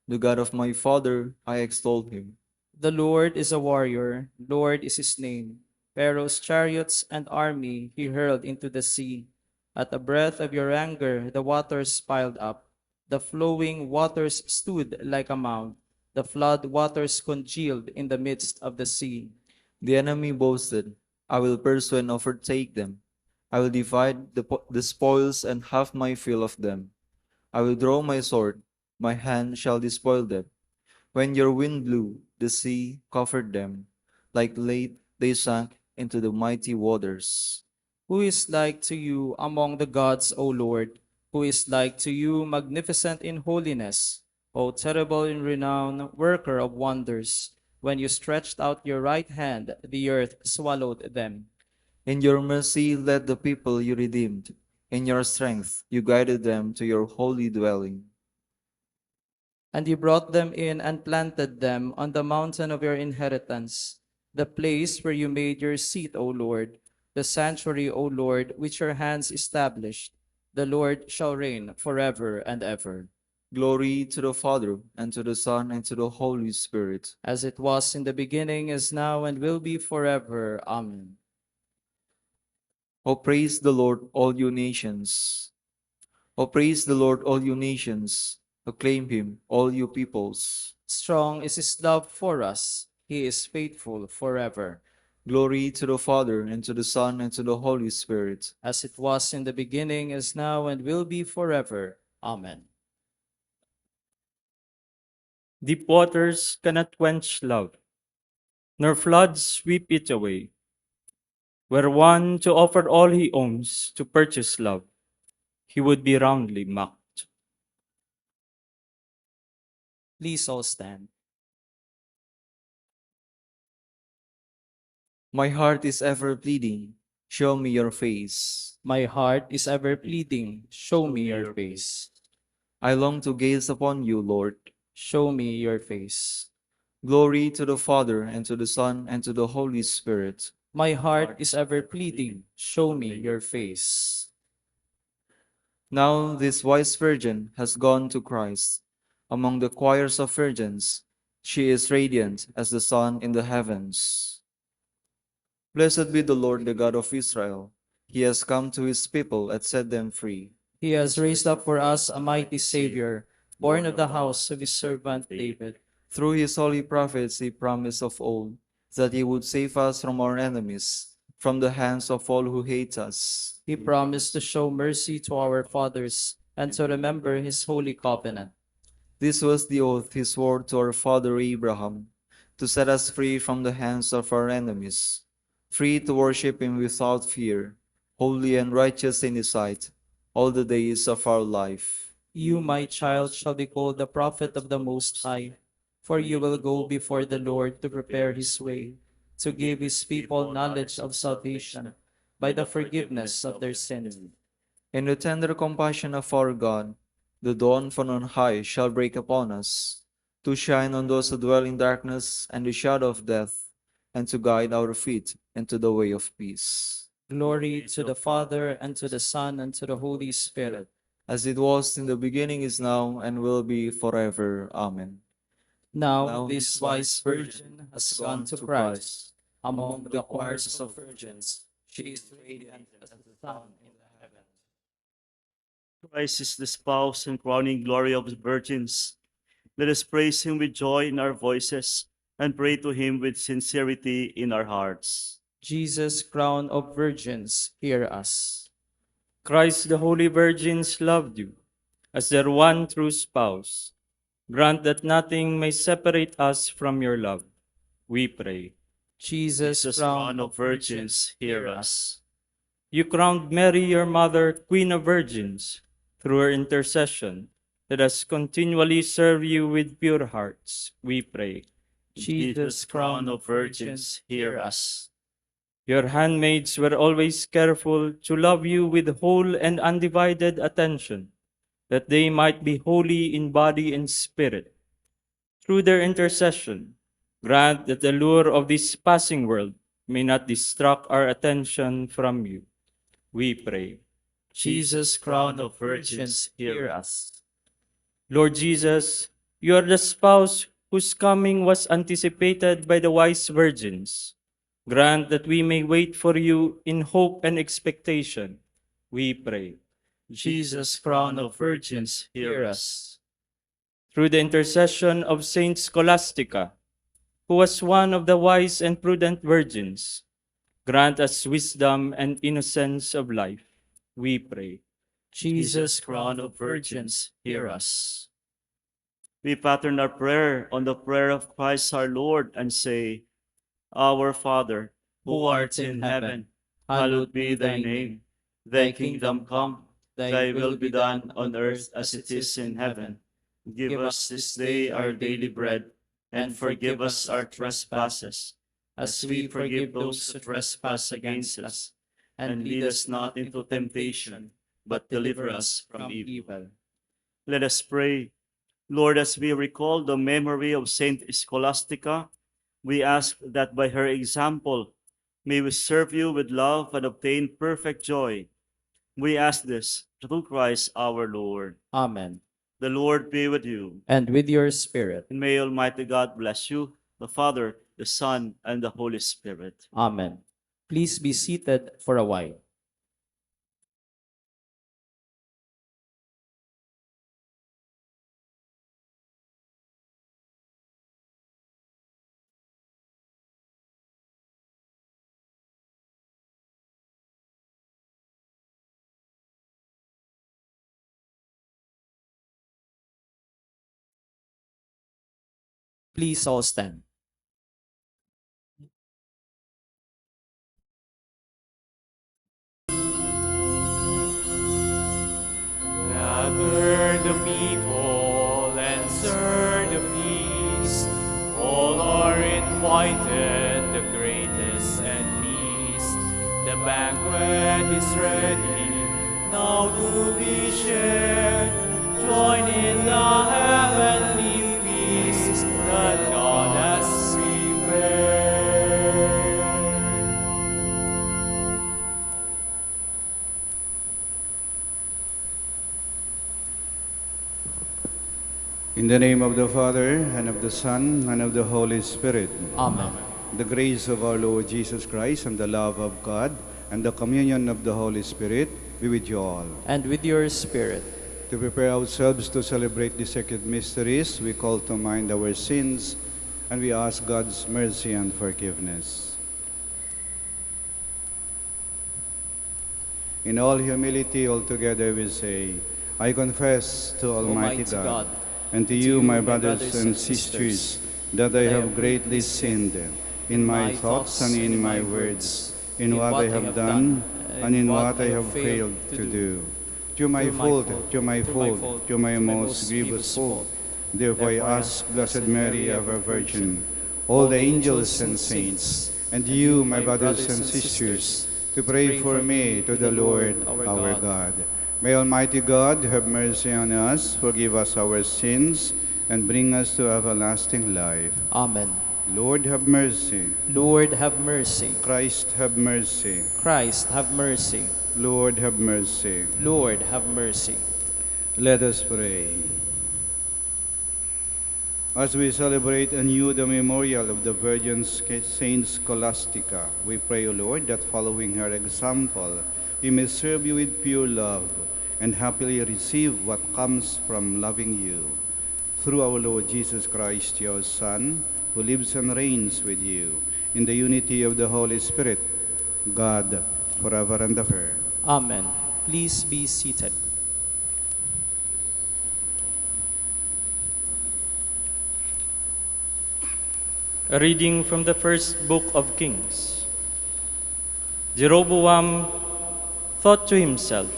[SPEAKER 2] The God of my father, I extol him.
[SPEAKER 1] The Lord is a warrior, Lord is his name. Pharaoh's chariots and army he hurled into the sea. At the breath of your anger, the waters piled up. The flowing waters stood like a mound. The flood waters congealed in the midst of the sea.
[SPEAKER 2] The enemy boasted, I will pursue and overtake them. I will divide the spoils and have my fill of them. I will draw my sword, my hand shall despoil them. When your wind blew, the sea covered them. Like lead, they sank into the mighty waters.
[SPEAKER 1] Who is like to you among the gods, O Lord? Who is like to you, magnificent in holiness, O terrible in renown, worker of wonders? When you stretched out your right hand, the earth swallowed them.
[SPEAKER 2] In your mercy led the people you redeemed. In your strength you guided them to your holy dwelling.
[SPEAKER 1] And you brought them in and planted them on the mountain of your inheritance, the place where you made your seat, O Lord, the sanctuary, O Lord, which your hands established. The Lord shall reign forever and ever.
[SPEAKER 2] Glory to the Father, and to the Son, and to the Holy Spirit.
[SPEAKER 1] As it was in the beginning, is now, and will be forever. Amen.
[SPEAKER 2] O praise the Lord, all you nations. O praise the Lord, all you nations. Acclaim him, all you peoples.
[SPEAKER 1] Strong is his love for us. He is faithful forever.
[SPEAKER 2] Glory to the Father, and to the Son, and to the Holy Spirit.
[SPEAKER 1] As it was in the beginning, is now, and will be forever. Amen.
[SPEAKER 3] Deep waters cannot quench love, nor floods sweep it away. Were one to offer all he owns to purchase love, he would be roundly mocked.
[SPEAKER 1] Please all stand.
[SPEAKER 2] My heart is ever pleading, show me your face.
[SPEAKER 1] My heart is ever pleading, show me your face.
[SPEAKER 2] I long to gaze upon you, Lord.
[SPEAKER 1] Show me your face.
[SPEAKER 2] Glory to the Father, and to the Son, and to the Holy Spirit.
[SPEAKER 1] My heart is ever pleading, show me your face.
[SPEAKER 2] Now this wise virgin has gone to Christ. Among the choirs of virgins, she is radiant as the sun in the heavens. Blessed be the Lord, the God of Israel. He has come to his people and set them free.
[SPEAKER 1] He has raised up for us a mighty Savior, born of the house of his servant David.
[SPEAKER 2] Through his holy prophets he promised of old that he would save us from our enemies, from the hands of all who hate us.
[SPEAKER 1] He promised to show mercy to our fathers and to remember his holy covenant.
[SPEAKER 2] This was the oath he swore to our father Abraham, to set us free from the hands of our enemies, free to worship him without fear, holy and righteous in his sight, all the days of our life.
[SPEAKER 1] You, my child, shall be called the prophet of the Most High, for you will go before the Lord to prepare his way, to give his people knowledge of salvation by the forgiveness of their sins.
[SPEAKER 2] In the tender compassion of our God, the dawn from on high shall break upon us, to shine on those who dwell in darkness and the shadow of death, and to guide our feet into the way of peace.
[SPEAKER 1] Glory to the Father, and to the Son, and to the Holy Spirit.
[SPEAKER 2] As it was in the beginning, is now, and will be forever. Amen.
[SPEAKER 1] Now this wise virgin has gone to Christ. Among the choirs of virgins, she is radiant as the sun in the heaven.
[SPEAKER 4] Christ is the spouse and crowning glory of the virgins. Let us praise him with joy in our voices and pray to him with sincerity in our hearts.
[SPEAKER 1] Jesus, crown of virgins, hear us.
[SPEAKER 3] Christ, the holy virgins loved you as their one true spouse. Grant that nothing may separate us from your love, we pray.
[SPEAKER 1] Jesus,
[SPEAKER 4] Jesus,
[SPEAKER 1] crown
[SPEAKER 4] crown of virgins, hear us.
[SPEAKER 3] You crowned Mary, your mother, Queen of Virgins. Through her intercession, let us continually serve you with pure hearts, we pray.
[SPEAKER 1] Jesus, crown of virgins, hear us.
[SPEAKER 3] Your handmaids were always careful to love you with whole and undivided attention, that they might be holy in body and spirit. Through their intercession, grant that the lure of this passing world may not distract our attention from you, we pray.
[SPEAKER 1] Jesus, crown of virgins, hear us.
[SPEAKER 3] Lord Jesus, you are the spouse whose coming was anticipated by the wise virgins. Grant that we may wait for you in hope and expectation, we pray.
[SPEAKER 1] Jesus, crown of virgins, hear us.
[SPEAKER 3] Through the intercession of Saint Scholastica, who was one of the wise and prudent virgins, grant us wisdom and innocence of life, we pray.
[SPEAKER 1] Jesus, crown of virgins, hear us.
[SPEAKER 4] We pattern our prayer on the prayer of Christ our Lord and say, Our Father, who art in heaven, hallowed be thy name. Thy kingdom come, thy will be done on earth as it is in heaven. Give us this day our daily bread, and forgive us our trespasses, as we forgive those who trespass against us. And lead us not into temptation, but deliver us from evil. Let us pray. Lord, as we recall the memory of Saint Scholastica, we ask that by her example, may we serve you with love and obtain perfect joy. We ask this through Christ our Lord.
[SPEAKER 1] Amen.
[SPEAKER 4] The Lord be with you.
[SPEAKER 1] And with your spirit.
[SPEAKER 4] And may Almighty God bless you, the Father, the Son, and the Holy Spirit.
[SPEAKER 1] Amen. Please be seated for a while. Please all stand.
[SPEAKER 5] Gather the people and serve the banquet is ready, now to be shared. Join in the heavenly feast that God has prepared.
[SPEAKER 6] In the name of the Father, and of the Son, and of the Holy Spirit.
[SPEAKER 1] Amen.
[SPEAKER 6] The grace of our Lord Jesus Christ, and the love of God, and the communion of the Holy Spirit be with you all.
[SPEAKER 1] And with your spirit.
[SPEAKER 6] To prepare ourselves to celebrate the sacred mysteries, we call to mind our sins, and we ask God's mercy and forgiveness. In all humility, all together we say, I confess to Almighty God, and to you, my brothers and sisters, that I have greatly sinned in my thoughts and in my words, in what I have done and in what I have failed to do. To my fault, to my most grievous fault. Therefore I ask Blessed Mary, ever Virgin, all the angels and saints, and you, my brothers and sisters, to pray for me to the Lord our God. May Almighty God have mercy on us, forgive us our sins, and bring us to everlasting life.
[SPEAKER 1] Amen.
[SPEAKER 6] Lord, have mercy.
[SPEAKER 1] Lord, have mercy.
[SPEAKER 6] Christ, have mercy.
[SPEAKER 1] Christ, have mercy.
[SPEAKER 6] Lord, have mercy.
[SPEAKER 1] Lord, have mercy.
[SPEAKER 6] Let us pray. As we celebrate anew the memorial of the Virgin Saint Scholastica, we pray, O Lord, that following her example, we may serve you with pure love and happily receive what comes from loving you. Through our Lord Jesus Christ, your Son, who lives and reigns with you in the unity of the Holy Spirit, God, forever and ever.
[SPEAKER 1] Amen. Please be seated.
[SPEAKER 3] A reading from the first book of Kings. Jeroboam thought to himself,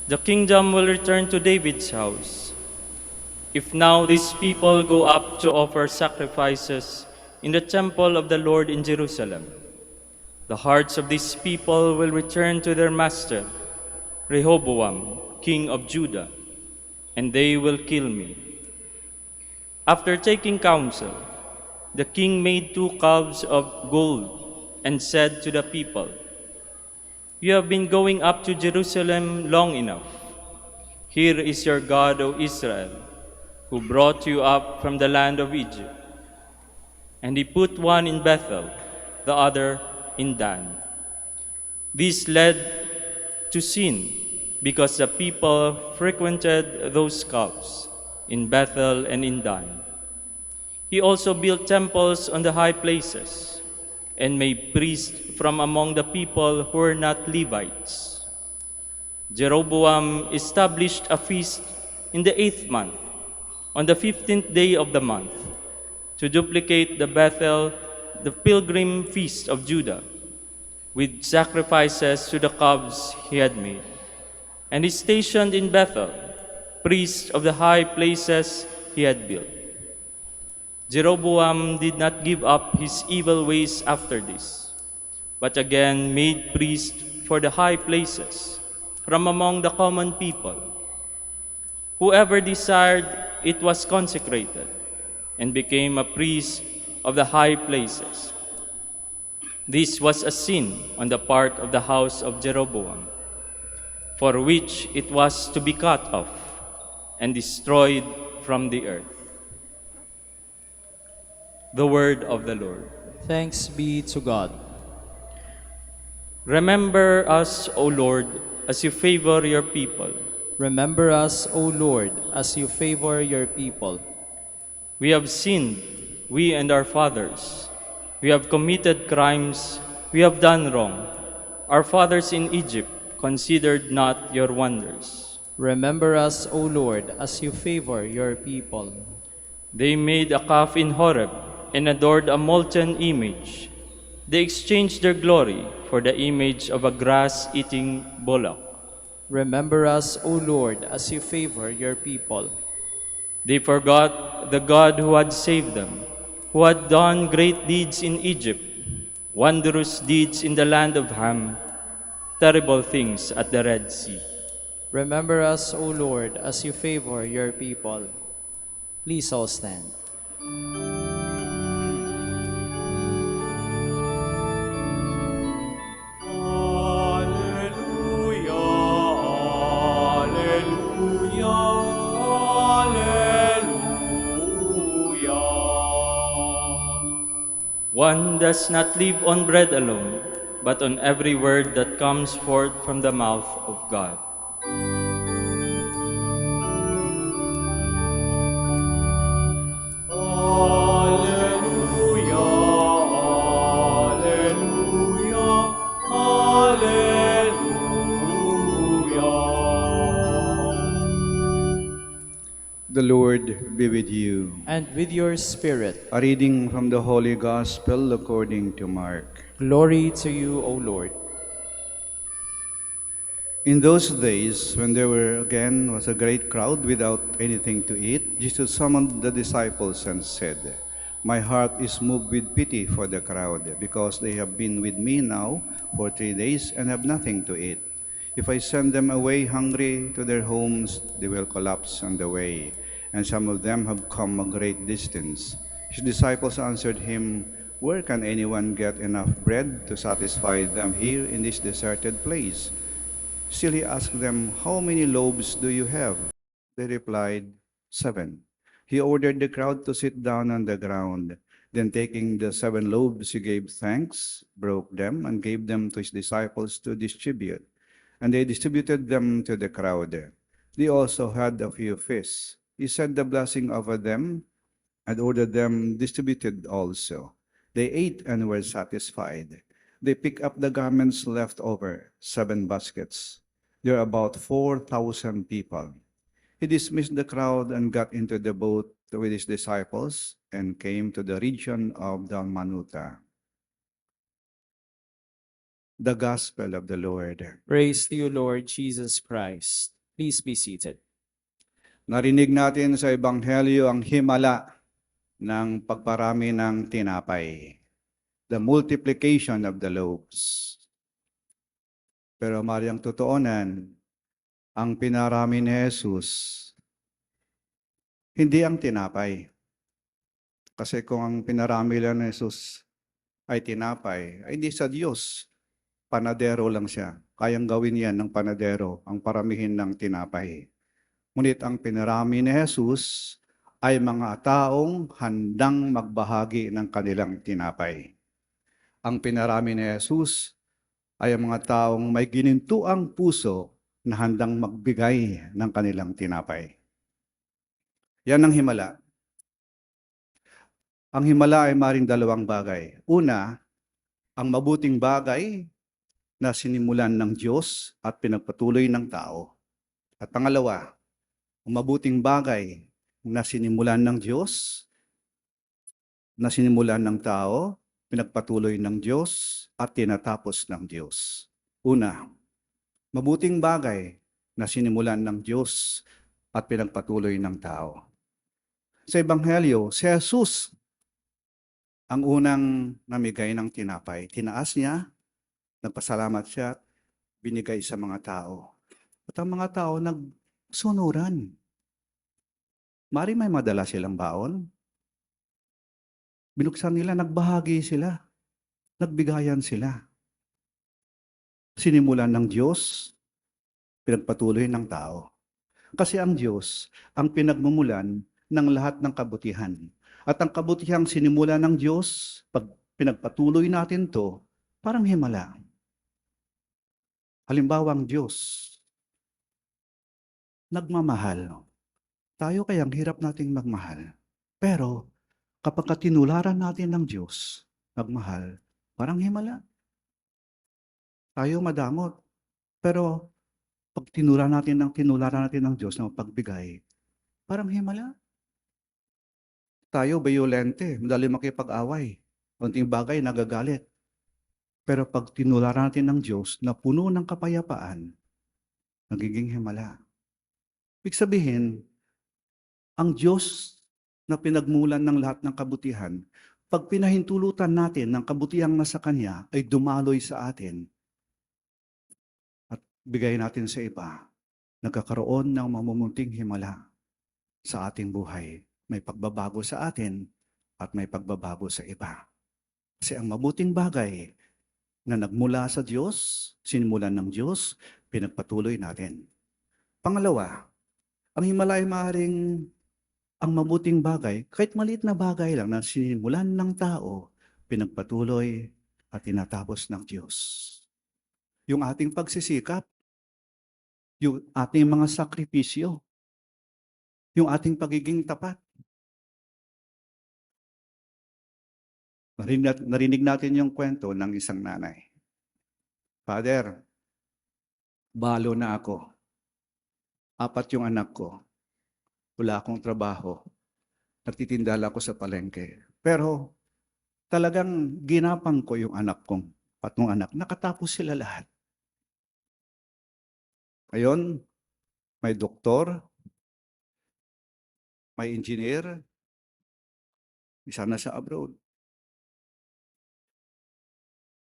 [SPEAKER 3] "The kingdom will return to David's house. If now these people go up to offer sacrifices in the temple of the Lord in Jerusalem, the hearts of these people will return to their master, Rehoboam, king of Judah, and they will kill me." After taking counsel, the king made 2 calves of gold and said to the people, "You have been going up to Jerusalem long enough. Here is your God, O Israel, who brought you up from the land of Egypt." And he put one in Bethel, the other in Dan. This led to sin, because the people frequented those calves in Bethel and in Dan. He also built temples on the high places and made priests from among the people who were not Levites. Jeroboam established a feast in the 8th month, on the 15th day of the month, to duplicate the pilgrim feast of Judah, with sacrifices to the calves he had made. And he stationed in Bethel priests of the high places he had built. Jeroboam did not give up his evil ways after this, but again made priests for the high places from among the common people. Whoever desired it was consecrated and became a priest of the high places. This was a sin on the part of the house of Jeroboam, for which it was to be cut off and destroyed from the earth. The word of the Lord.
[SPEAKER 1] Thanks be to God.
[SPEAKER 3] Remember us, O Lord, as you favor your people.
[SPEAKER 1] Remember us, O Lord, as you favor your people.
[SPEAKER 3] We have sinned, we and our fathers. We have committed crimes, we have done wrong. Our fathers in Egypt considered not your wonders.
[SPEAKER 1] Remember us, O Lord, as you favor your people.
[SPEAKER 3] They made a calf in Horeb and adored a molten image. They exchanged their glory for the image of a grass-eating bullock.
[SPEAKER 1] Remember us, O Lord, as you favor your people.
[SPEAKER 3] They forgot the God who had saved them, who had done great deeds in Egypt, wondrous deeds in the land of Ham, terrible things at the Red Sea.
[SPEAKER 1] Remember us, O Lord, as you favor your people. Please all stand.
[SPEAKER 5] Alleluia, alleluia, alleluia.
[SPEAKER 3] One does not live on bread alone, but on every word that comes forth from the mouth of God.
[SPEAKER 5] Alleluia, alleluia, alleluia.
[SPEAKER 6] The Lord be with you.
[SPEAKER 1] And with your spirit,
[SPEAKER 6] A reading from the Holy Gospel according to Mark.
[SPEAKER 1] glory to you, O Lord.
[SPEAKER 6] In those days, when there was a great crowd without anything to eat, Jesus summoned the disciples and said, "My heart is moved with pity for the crowd, because they have been with me now for 3 days and have nothing to eat. If I send them away hungry to their homes, they will collapse on the way, and some of them have come a great distance." His disciples answered him, "Where can anyone get enough bread to satisfy them here in this deserted place?" Still he asked them, "How many loaves do you have?" They replied, 7. He ordered the crowd to sit down on the ground. Then taking the 7 loaves, he gave thanks, broke them, and gave them to his disciples to distribute. And they distributed them to the crowd. They also had a few fish. He said the blessing over them and ordered them distributed also. They ate and were satisfied. They picked up the garments left over, 7 baskets. There are about 4,000 people. He dismissed the crowd and got into the boat with his disciples and came to the region of Dalmanuta. The Gospel of the Lord.
[SPEAKER 1] Praise to you, Lord Jesus Christ. Please be seated.
[SPEAKER 6] Narinig natin sa Ebanghelyo ang himala ng pagparami ng tinapay. The multiplication of the loaves. Pero mariyang totoonan, ang pinarami ni Jesus, hindi ang tinapay. Kasi kung ang pinarami lang ni Jesus ay tinapay, ay hindi sa Diyos. Panadero lang siya. Kayang gawin yan ng panadero, ang paramihin ng tinapay. Ngunit ang pinarami ni Jesus ay mga taong handang magbahagi ng kanilang tinapay. Ang pinarami ni Jesus ay ang mga taong may ginintuang puso na handang magbigay ng kanilang tinapay. Yan ang himala. Ang himala ay maring 2 bagay. Una, ang mabuting bagay na sinimulan ng Diyos at pinagpatuloy ng tao. At pangalawa, ang mabuting bagay na sinimulan ng Diyos, na sinimulan ng tao, pinagpatuloy ng Diyos at tinatapos ng Diyos. Una, mabuting bagay na sinimulan ng Diyos at pinagpatuloy ng tao. Sa Ebanghelyo, si Jesus ang unang namigay ng tinapay. Tinaas niya, nagpasalamat siya, binigay sa mga tao. At ang mga tao nagsunuran. Mari may madala silang baon. Binuksan nila, nagbahagi sila. Nagbigayan sila. Sinimulan ng Diyos, pinagpatuloy ng tao. Kasi ang Diyos ang pinagmumulan ng lahat ng kabutihan. At ang kabutihang sinimulan ng Diyos, pag pinagpatuloy natin to, parang himala. Halimbawa ang Diyos, nagmamahal. Tayo kayang hirap nating magmahal. Pero kapag tinularan natin ng Diyos, nagmahal, parang himala. Tayo madamot. Pero pag tinularan natin ng Diyos na pagbigay, parang himala. Tayo bayolente, madali makipag-away. Unting bagay, nagagalit. Pero pag tinularan natin ng Diyos na puno ng kapayapaan, nagiging himala. Ibig sabihin, ang Diyos na pinagmulan ng lahat ng kabutihan, pag pinahintulutan natin ng kabutihang nasa Kanya ay dumaloy sa atin at bigay natin sa iba, nagkakaroon ng mamumunting himala sa ating buhay. May pagbabago sa atin at may pagbabago sa iba. Kasi ang mabuting bagay na nagmula sa Diyos, sinimulan ng Diyos, pinagpatuloy natin. Pangalawa, ang himala ay maaaring ang mabuting bagay, kahit maliit na bagay lang na sinimulan ng tao, pinagpatuloy at tinatapos ng Diyos. Yung ating pagsisikap, yung ating mga sakripisyo, yung ating pagiging tapat. Narinig natin yung kwento ng isang nanay. Father, balo na ako. 4 yung anak ko. Wala akong trabaho. Nagtitinda lang ako sa palengke. Pero talagang ginapang ko yung anak kong 4 anak. Nakatapos sila lahat. Ngayon, may doktor, may engineer, isa na sa abroad.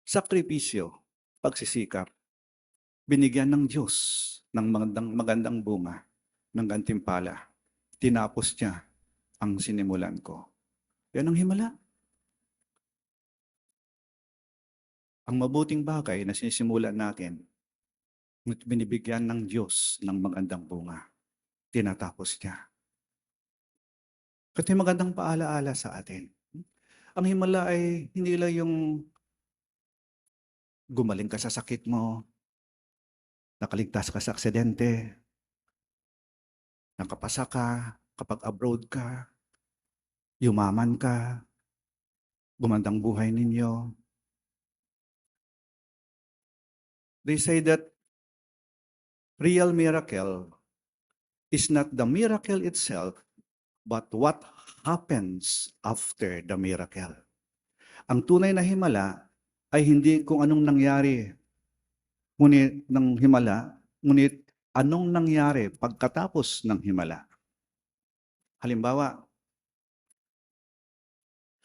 [SPEAKER 6] Sakripisyo, pagsisikap, binigyan ng Diyos ng magandang bunga ng gantimpala. Tinapos niya ang sinimulan ko. Yan ang himala. Ang mabuting bagay na sinisimulan natin, binibigyan ng Diyos ng magandang bunga. Tinatapos niya. Kasi magandang paalaala sa atin. Ang himala ay hindi lang yung gumaling ka sa sakit mo, nakaligtas ka sa aksidente, nakapasa ka, kapag abroad ka, yumaman ka, gumandang buhay ninyo. They say that real miracle is not the miracle itself, but what happens after the miracle. Ang tunay na himala ay hindi kung anong nangyari ng himala, ngunit anong nangyari pagkatapos ng himala. Halimbawa,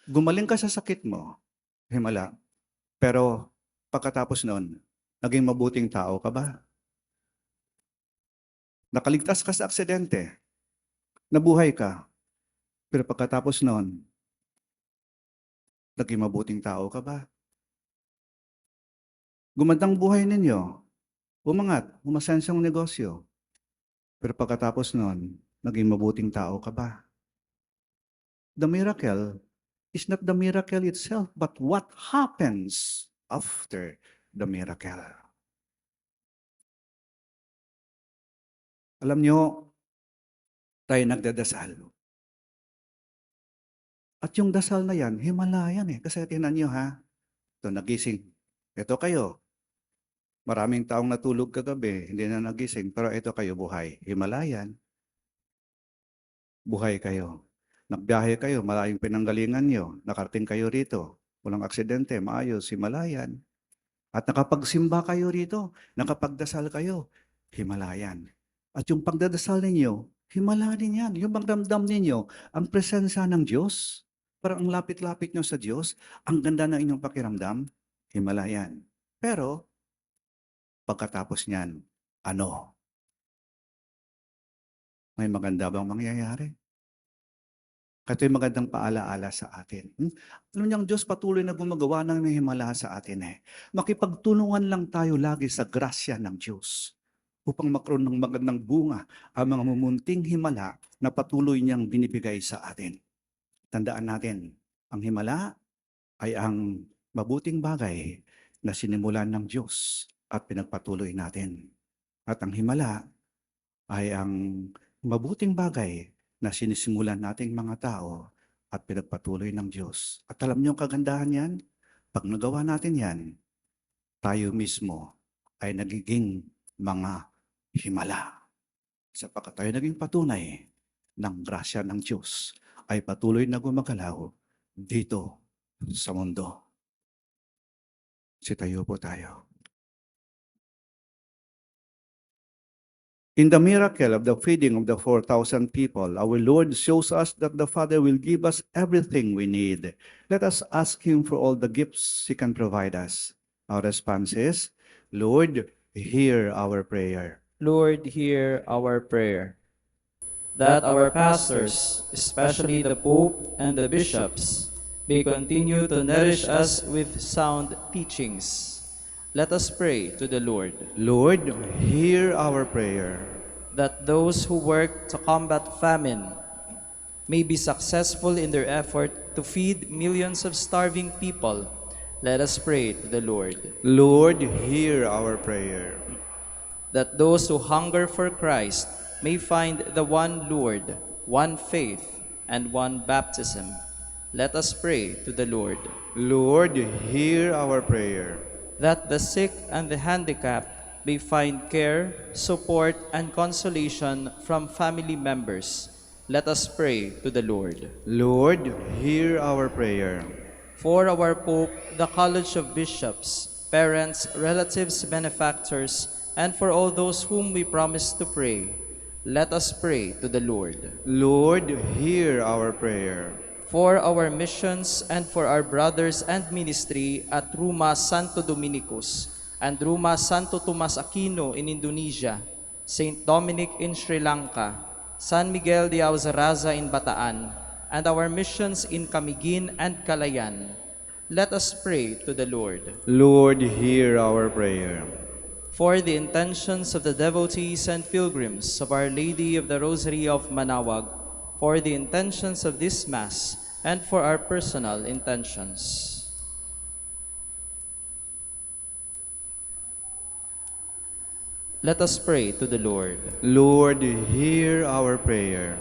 [SPEAKER 6] gumaling ka sa sakit mo, himala, pero pagkatapos noon, naging mabuting tao ka ba? Nakaligtas ka sa aksidente, nabuhay ka, pero pagkatapos noon, naging mabuting tao ka ba? Gumandang buhay ninyo, umangat, umasenso ang negosyo, pero pagkatapos noon, naging mabuting tao ka ba? The miracle is not the miracle itself, but what happens after the miracle. Alam nyo, tayo nagdadasal. At yung dasal na yan, himala yan eh. Kasi tinan nyo ha, ito nagising. Ito kayo, maraming taong natulog kagabi, hindi na nagising, pero ito kayo buhay. Himala yan. Buhay kayo. Nagbiyahe kayo, malayong pinanggalingan nyo, nakarating kayo rito, walang aksidente, maayos, himalayan. At nakapagsimba kayo rito, nakapagdasal kayo, himalayan. At yung pagdadasal ninyo, himala din yan. Yung magdamdam ninyo, ang presensya ng Diyos, parang ang lapit-lapit nyo sa Diyos, ang ganda ng inyong pakiramdam, himalayan. Pero, pagkatapos niyan, ano? May maganda bang mangyayari? Ito yung magandang paalaala sa atin. Alam niyo, ang Diyos patuloy na gumagawa ng himala sa atin eh. Makipagtulungan lang tayo lagi sa grasya ng Diyos upang magkaroon ng magandang bunga ang mga mumunting himala na patuloy niyang binibigay sa atin. Tandaan natin, ang himala ay ang mabuting bagay na sinimulan ng Diyos at pinagpatuloy natin. At ang himala ay ang mabuting bagay na sinisimulan nating mga tao at pinagpatuloy ng Diyos. At alam niyo ang kagandahan yan? Pag nagawa natin yan, tayo mismo ay nagiging mga himala. Sapagkat tayo naging patunay ng grasya ng Diyos ay patuloy na gumagalaw dito sa mundo. Sitayo po tayo. In the miracle of the feeding of the 4,000 people, our Lord shows us that the Father will give us everything we need. Let us ask Him for all the gifts He can provide us. Our response is, Lord, hear our prayer.
[SPEAKER 1] Lord, hear our prayer. That our pastors, especially the Pope and the bishops, may continue to nourish us with sound teachings. Let us pray to the Lord.
[SPEAKER 6] Lord, hear our prayer.
[SPEAKER 1] That those who work to combat famine may be successful in their effort to feed millions of starving people. Let us pray to the Lord.
[SPEAKER 6] Lord, hear our prayer.
[SPEAKER 1] That those who hunger for Christ may find the one Lord, one faith, and one baptism. Let us pray to the Lord.
[SPEAKER 6] Lord, hear our prayer.
[SPEAKER 1] That the sick and the handicapped may find care, support, and consolation from family members. Let us pray to the Lord.
[SPEAKER 6] Lord, hear our prayer.
[SPEAKER 1] For our Pope, the College of Bishops, parents, relatives, benefactors, and for all those whom we promise to pray, let us pray to the Lord.
[SPEAKER 6] Lord, hear our prayer.
[SPEAKER 1] For our missions and for our brothers and ministry at Ruma Santo Dominicus and Ruma Santo Tomas Aquino in Indonesia, Saint Dominic in Sri Lanka, San Miguel de Auzaraza in Bataan, and our missions in Camiguin and Calayan, let us pray to the Lord.
[SPEAKER 6] Lord, hear our prayer.
[SPEAKER 1] For the intentions of the devotees and pilgrims of Our Lady of the Rosary of Manaoag, for the intentions of this Mass, and for our personal intentions. Let us pray to the Lord.
[SPEAKER 6] Lord, hear our prayer.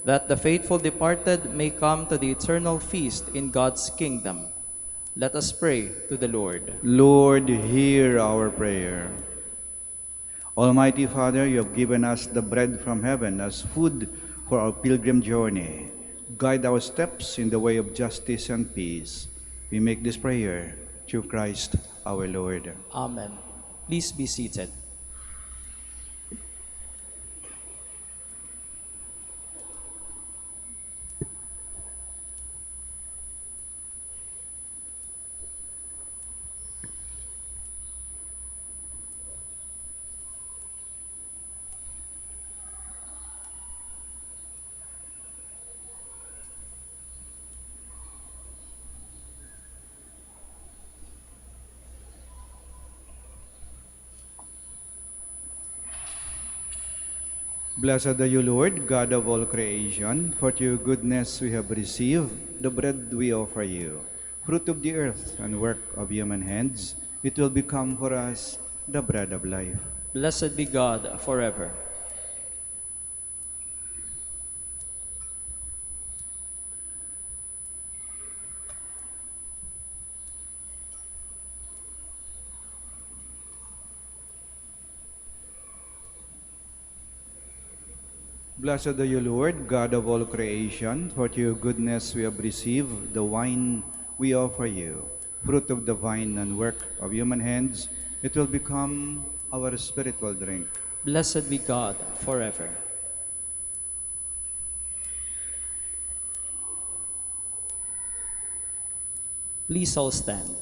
[SPEAKER 1] That the faithful departed may come to the eternal feast in God's kingdom. Let us pray to the Lord.
[SPEAKER 6] Lord, hear our prayer. Almighty Father, you have given us the bread from heaven as food for our pilgrim journey. Guide our steps in the way of justice and peace. We make this prayer through Christ our Lord.
[SPEAKER 1] Amen. Please be seated.
[SPEAKER 6] Blessed are you, Lord, God of all creation, for through your goodness we have received the bread we offer you. Fruit of the earth and work of human hands, it will become for us the bread of life.
[SPEAKER 1] Blessed be God forever.
[SPEAKER 6] Blessed are you, Lord, God of all creation, for through your goodness we have received the wine we offer you. Fruit of the vine and work of human hands, it will become our spiritual drink.
[SPEAKER 1] Blessed be God forever. Please all stand.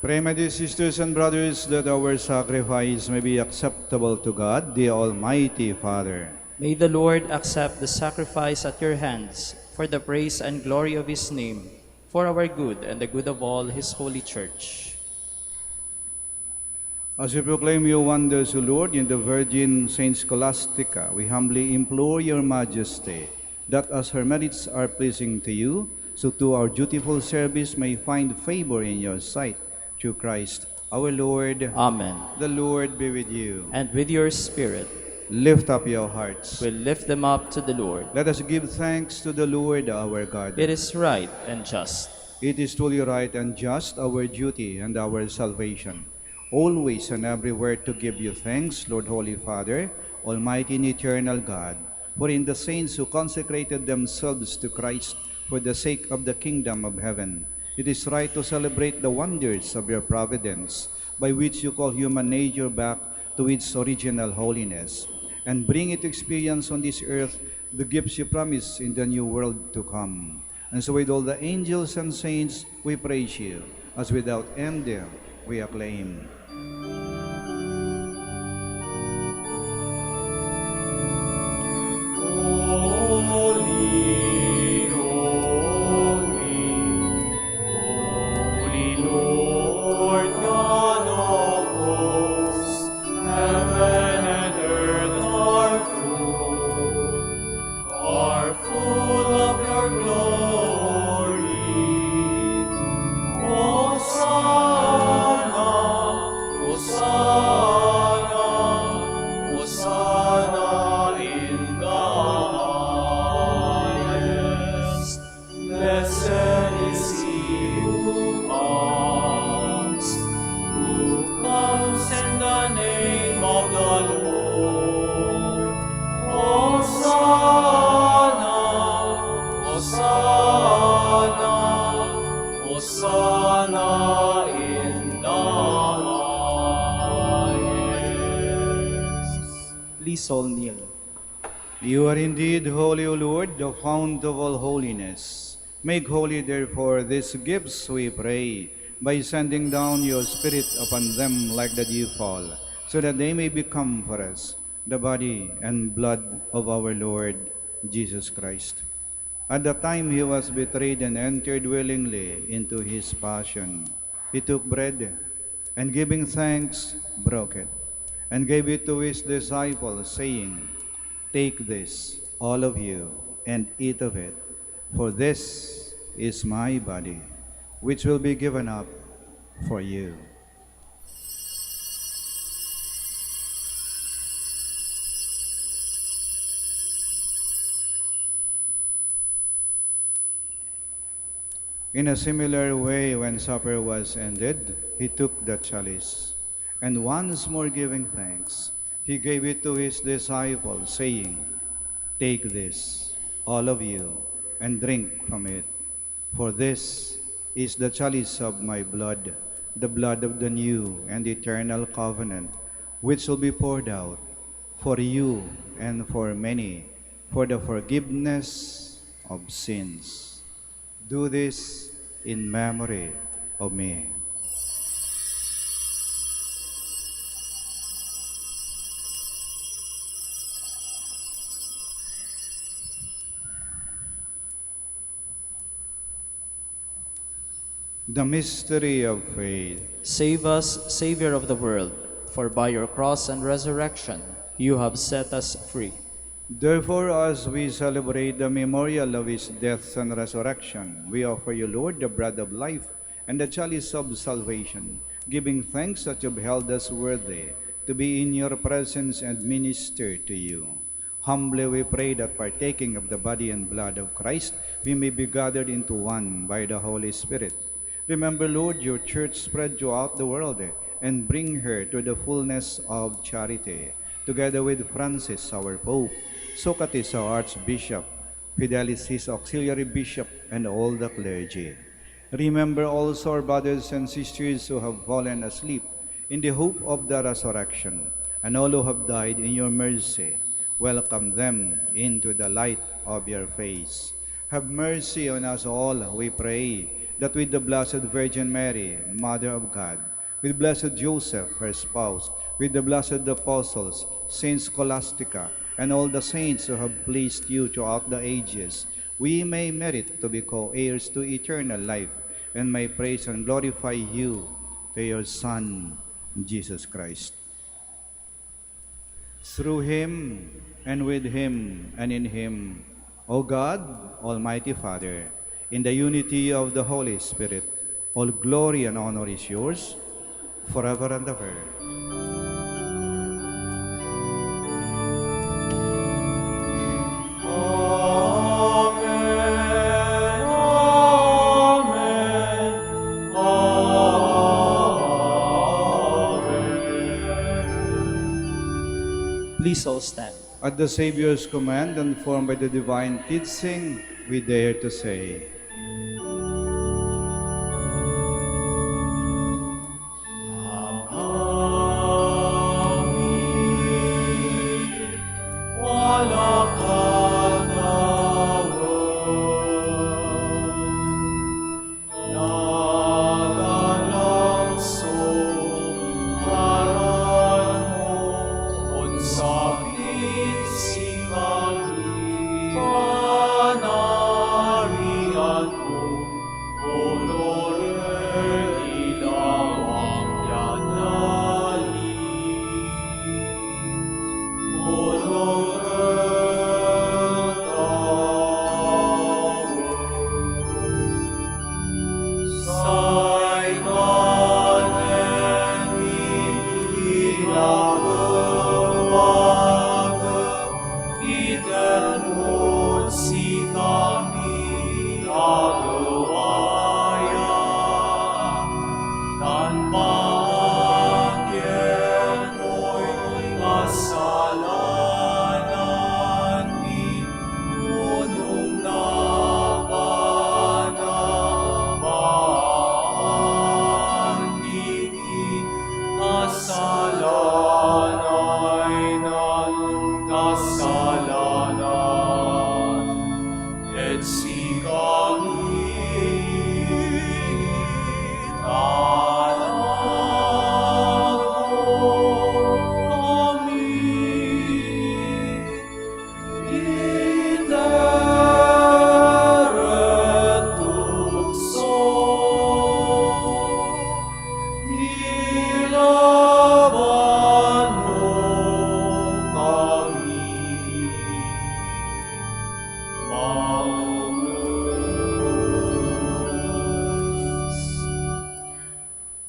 [SPEAKER 6] Pray, my dear sisters and brothers, that our sacrifice may be acceptable to God, the Almighty Father.
[SPEAKER 1] May the Lord accept the sacrifice at your hands for the praise and glory of his name, for our good and the good of all his holy church.
[SPEAKER 6] As we proclaim your wonders, O Lord, in the Virgin Saint Scholastica, we humbly implore your majesty that as her merits are pleasing to you, so too our dutiful service may find favor in your sight. Through Christ our Lord.
[SPEAKER 1] Amen.
[SPEAKER 6] The Lord be with you.
[SPEAKER 1] And with your spirit,
[SPEAKER 6] Lift up your hearts.
[SPEAKER 1] we'll lift them up to the Lord.
[SPEAKER 6] Let us give thanks to the Lord our God.
[SPEAKER 1] It is right and just.
[SPEAKER 6] It is truly right and just, our duty and our salvation, always and everywhere to give you thanks, Lord, Holy Father, Almighty and eternal God, for in the saints who consecrated themselves to Christ for the sake of the kingdom of heaven, It is right to celebrate the wonders of your providence, by which you call human nature back to its original holiness, and bring it to experience on this earth the gifts you promise in the new world to come. And so with all the angels and saints, we praise you, as without end we acclaim.
[SPEAKER 5] Holy, holy, holy Lord God of hosts, heaven and earth are full of your glory. Hosanna, Hosanna, Hosanna in the highest. Blessed is he who comes in the name of the Lord. Hosanna, Hosanna, Hosanna in the highest.
[SPEAKER 1] Please all kneel.
[SPEAKER 6] You are indeed holy, O Lord, the fount of all holiness. Make holy, therefore, these gifts, we pray, by sending down your Spirit upon them like the dew fall, so that they may become for us the body and blood of our Lord Jesus Christ. At the time he was betrayed and entered willingly into his passion, he took bread, and giving thanks, broke it, and gave it to his disciples, saying, "Take this, all of you, and eat of it, for this is my body, which will be given up for you." In a similar way, when supper was ended, he took the chalice, and once more giving thanks, he gave it to his disciples, saying, "Take this, all of you, and drink from it, for this is the chalice of my blood, the blood of the new and eternal covenant, which will be poured out for you and for many, for the forgiveness of sins. Do this in memory of me." The mystery of faith.
[SPEAKER 1] Save us, Savior of the world, for by your cross and resurrection you have set us free.
[SPEAKER 6] Therefore, as we celebrate the memorial of his death and resurrection, we offer you, Lord, the bread of life and the chalice of salvation, giving thanks that you have held us worthy to be in your presence and minister to you. Humbly we pray that, partaking of the body and blood of Christ, we may be gathered into one by the Holy Spirit. Remember, Lord, your church spread throughout the world, and bring her to the fullness of charity, together with Francis, our Pope, Socrates, our Archbishop, Fidelis, his auxiliary bishop, and all the clergy. Remember also our brothers and sisters who have fallen asleep in the hope of the resurrection, and all who have died in your mercy. Welcome them into the light of your face. Have mercy on us all, we pray, that with the Blessed Virgin Mary, Mother of God, with Blessed Joseph, her spouse, with the blessed apostles, Saint Scholastica, and all the saints who have pleased you throughout the ages, we may merit to be co-heirs to eternal life, and may praise and glorify you to your Son, Jesus Christ. Through him, and with him, and in him, O God, Almighty Father, in the unity of the Holy Spirit, all glory and honor is yours, forever and ever.
[SPEAKER 1] Please all stand.
[SPEAKER 6] At the Savior's command, and formed by the divine teaching, we dare to say,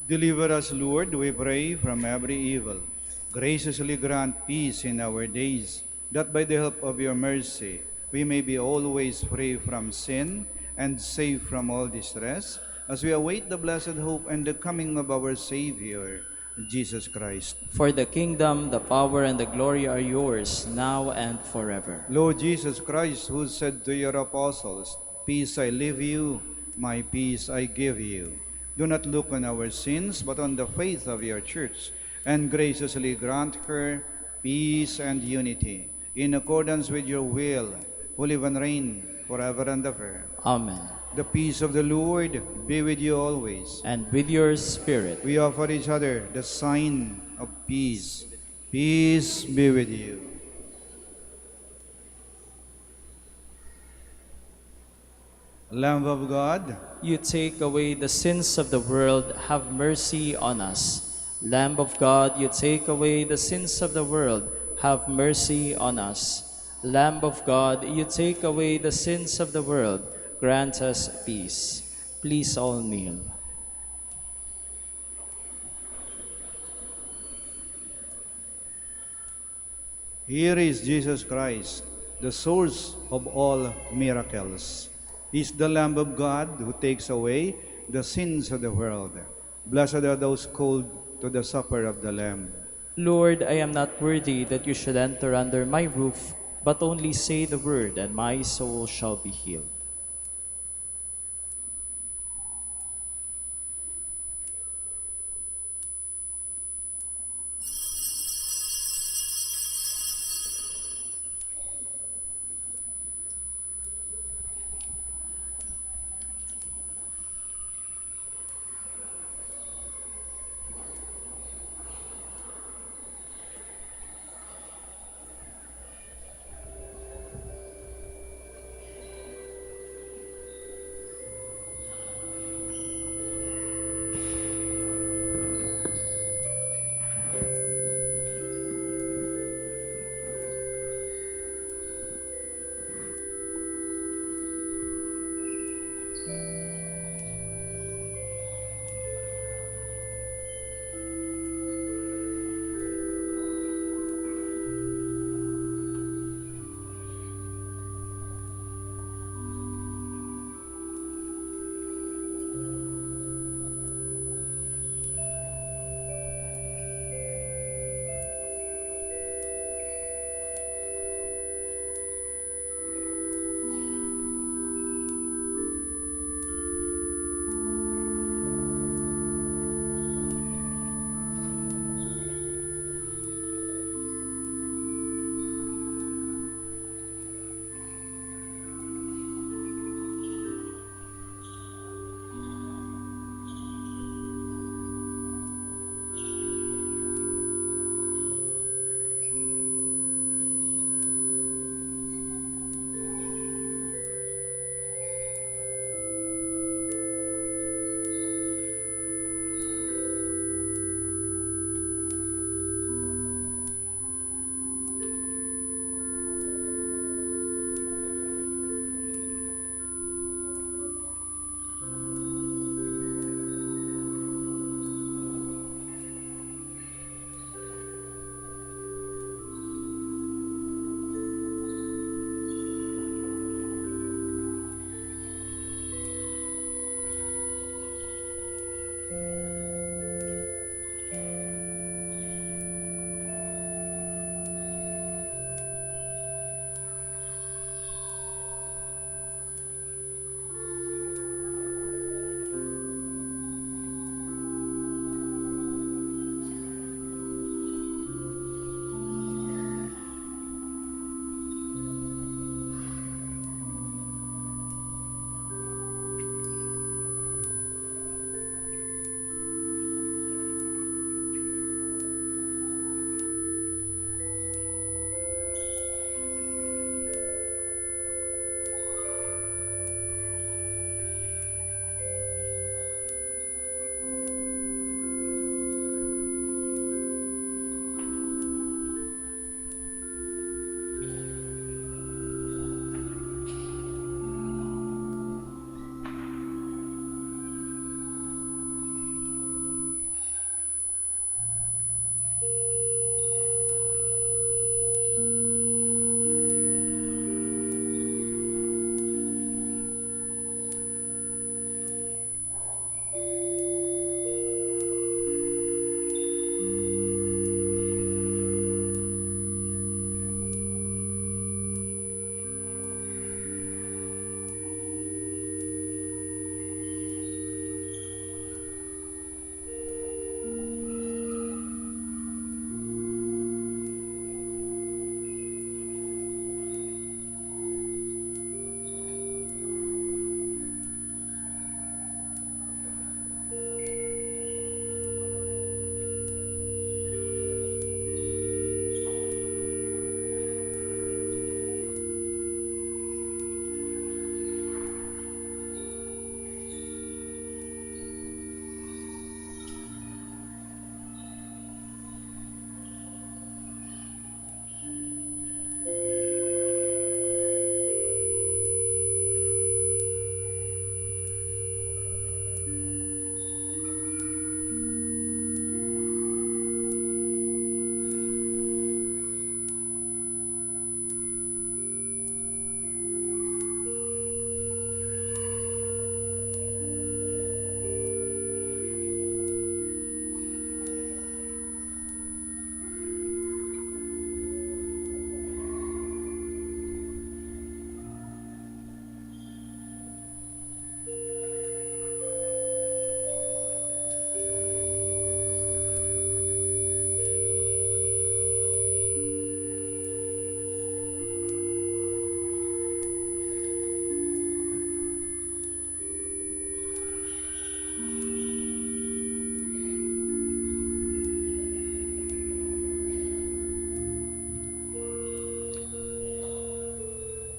[SPEAKER 6] Deliver us, Lord, we pray, from every evil. Graciously grant peace in our days, that by the help of your mercy we may be always free from sin and safe from all distress, as we await the blessed hope and the coming of our Savior, Jesus Christ.
[SPEAKER 1] For the kingdom, the power, and the glory are yours, now and forever.
[SPEAKER 6] Lord Jesus Christ, who said to your apostles, "Peace I leave you, my peace I give you," do not look on our sins, but on the faith of your church, and graciously grant her peace and unity, in accordance with your will, who live and reign forever and ever.
[SPEAKER 1] Amen.
[SPEAKER 6] The peace of the Lord be with you always.
[SPEAKER 1] And with your spirit.
[SPEAKER 6] We offer each other the sign of peace. Peace be with you. Lamb of God,
[SPEAKER 1] You take away the sins of the world, have mercy on us. Lamb of God, you take away the sins of the world, have mercy on us. Lamb of God, you take away the sins of the world, grant us peace. Please all kneel.
[SPEAKER 6] here is Jesus Christ, the source of all miracles. He is the Lamb of God who takes away the sins of the world. Blessed are those called to the supper of the Lamb.
[SPEAKER 1] Lord, I am not worthy that you should enter under my roof, but only say the word, and my soul shall be healed.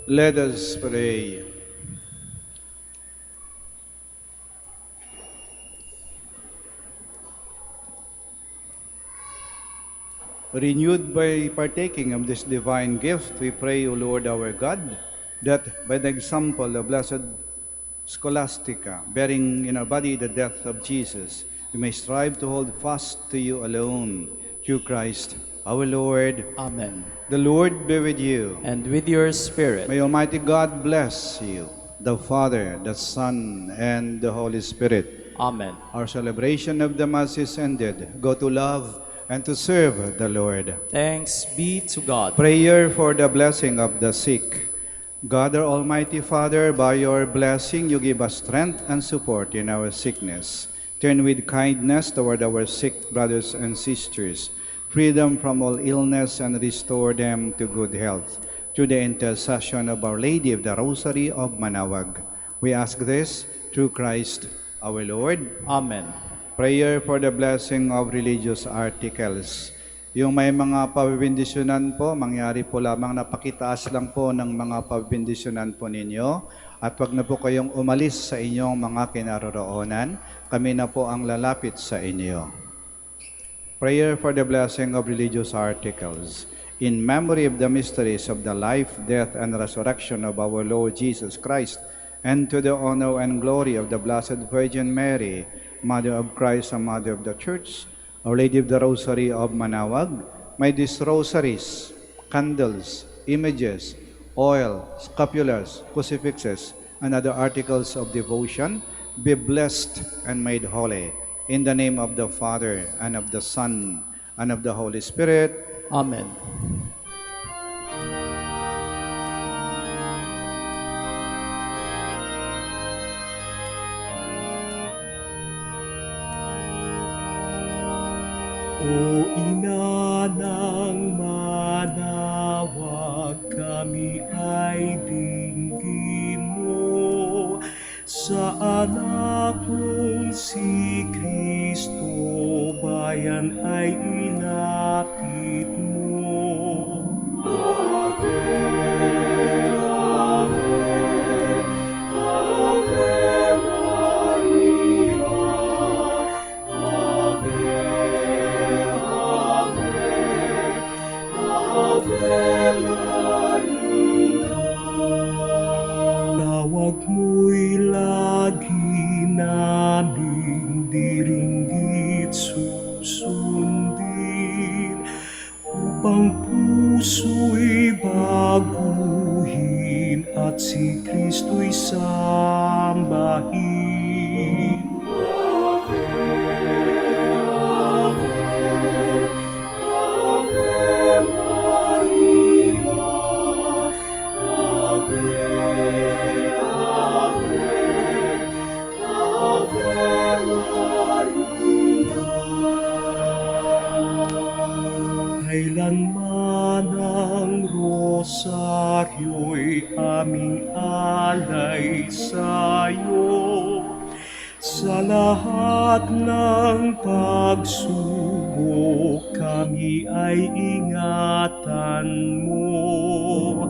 [SPEAKER 6] Let us pray. Renewed by partaking of this divine gift, we pray, O Lord our God, that by the example of Blessed Scholastica, bearing in our body the death of Jesus, we may strive to hold fast to you alone, through Christ our Lord.
[SPEAKER 1] Amen.
[SPEAKER 6] The Lord be with you.
[SPEAKER 1] And with your spirit.
[SPEAKER 6] May Almighty God bless you, the Father, the Son, and the Holy Spirit.
[SPEAKER 1] Amen.
[SPEAKER 6] Our celebration of the Mass is ended. Go to love and to serve the Lord.
[SPEAKER 1] Thanks be to God.
[SPEAKER 6] Prayer for the blessing of the sick. God, our Almighty Father, by your blessing you give us strength and support in our sickness. Turn with kindness toward our sick brothers and sisters. Free them from all illness and restore them to good health. Through the intercession of Our Lady of the Rosary of Manaoag. We ask this through Christ our Lord.
[SPEAKER 1] Amen.
[SPEAKER 6] Prayer for the blessing of religious articles. Yung may mga pabibindisyonan po, mangyari po lamang napakitaas lang po ng mga pabibindisyonan po ninyo. At wag na po kayong umalis sa inyong mga kinaroroonan. Kami na po ang lalapit sa inyo. Prayer for the blessing of religious articles. In memory of the mysteries of the life, death, and resurrection of our Lord Jesus Christ, and to the honor and glory of the Blessed Virgin Mary, Mother of Christ and Mother of the Church, Our Lady of the Rosary of Manaoag, may these rosaries, candles, images, oil, scapulars, crucifixes, and other articles of devotion be blessed and made holy. In the name of the Father, and of the Son, and of the Holy Spirit.
[SPEAKER 1] Amen.
[SPEAKER 5] O Ina ng Manaoag, kami ay dinggin mo sa anak mong si Kristo, bayan ay ilapit mo. Ave, Ave, Ave Maria, Ave, Tawag mo'y lagi naming diringgit susundin, upang puso'y baguhin at si Kristo'y sambahin. Ave, Ave, Ave Maria, Ave, Ave, Ave Maria. Kailanman ang rosaryo'y aming alay sa'yo, sa lahat ng pagsubok kami ay ingatan mo.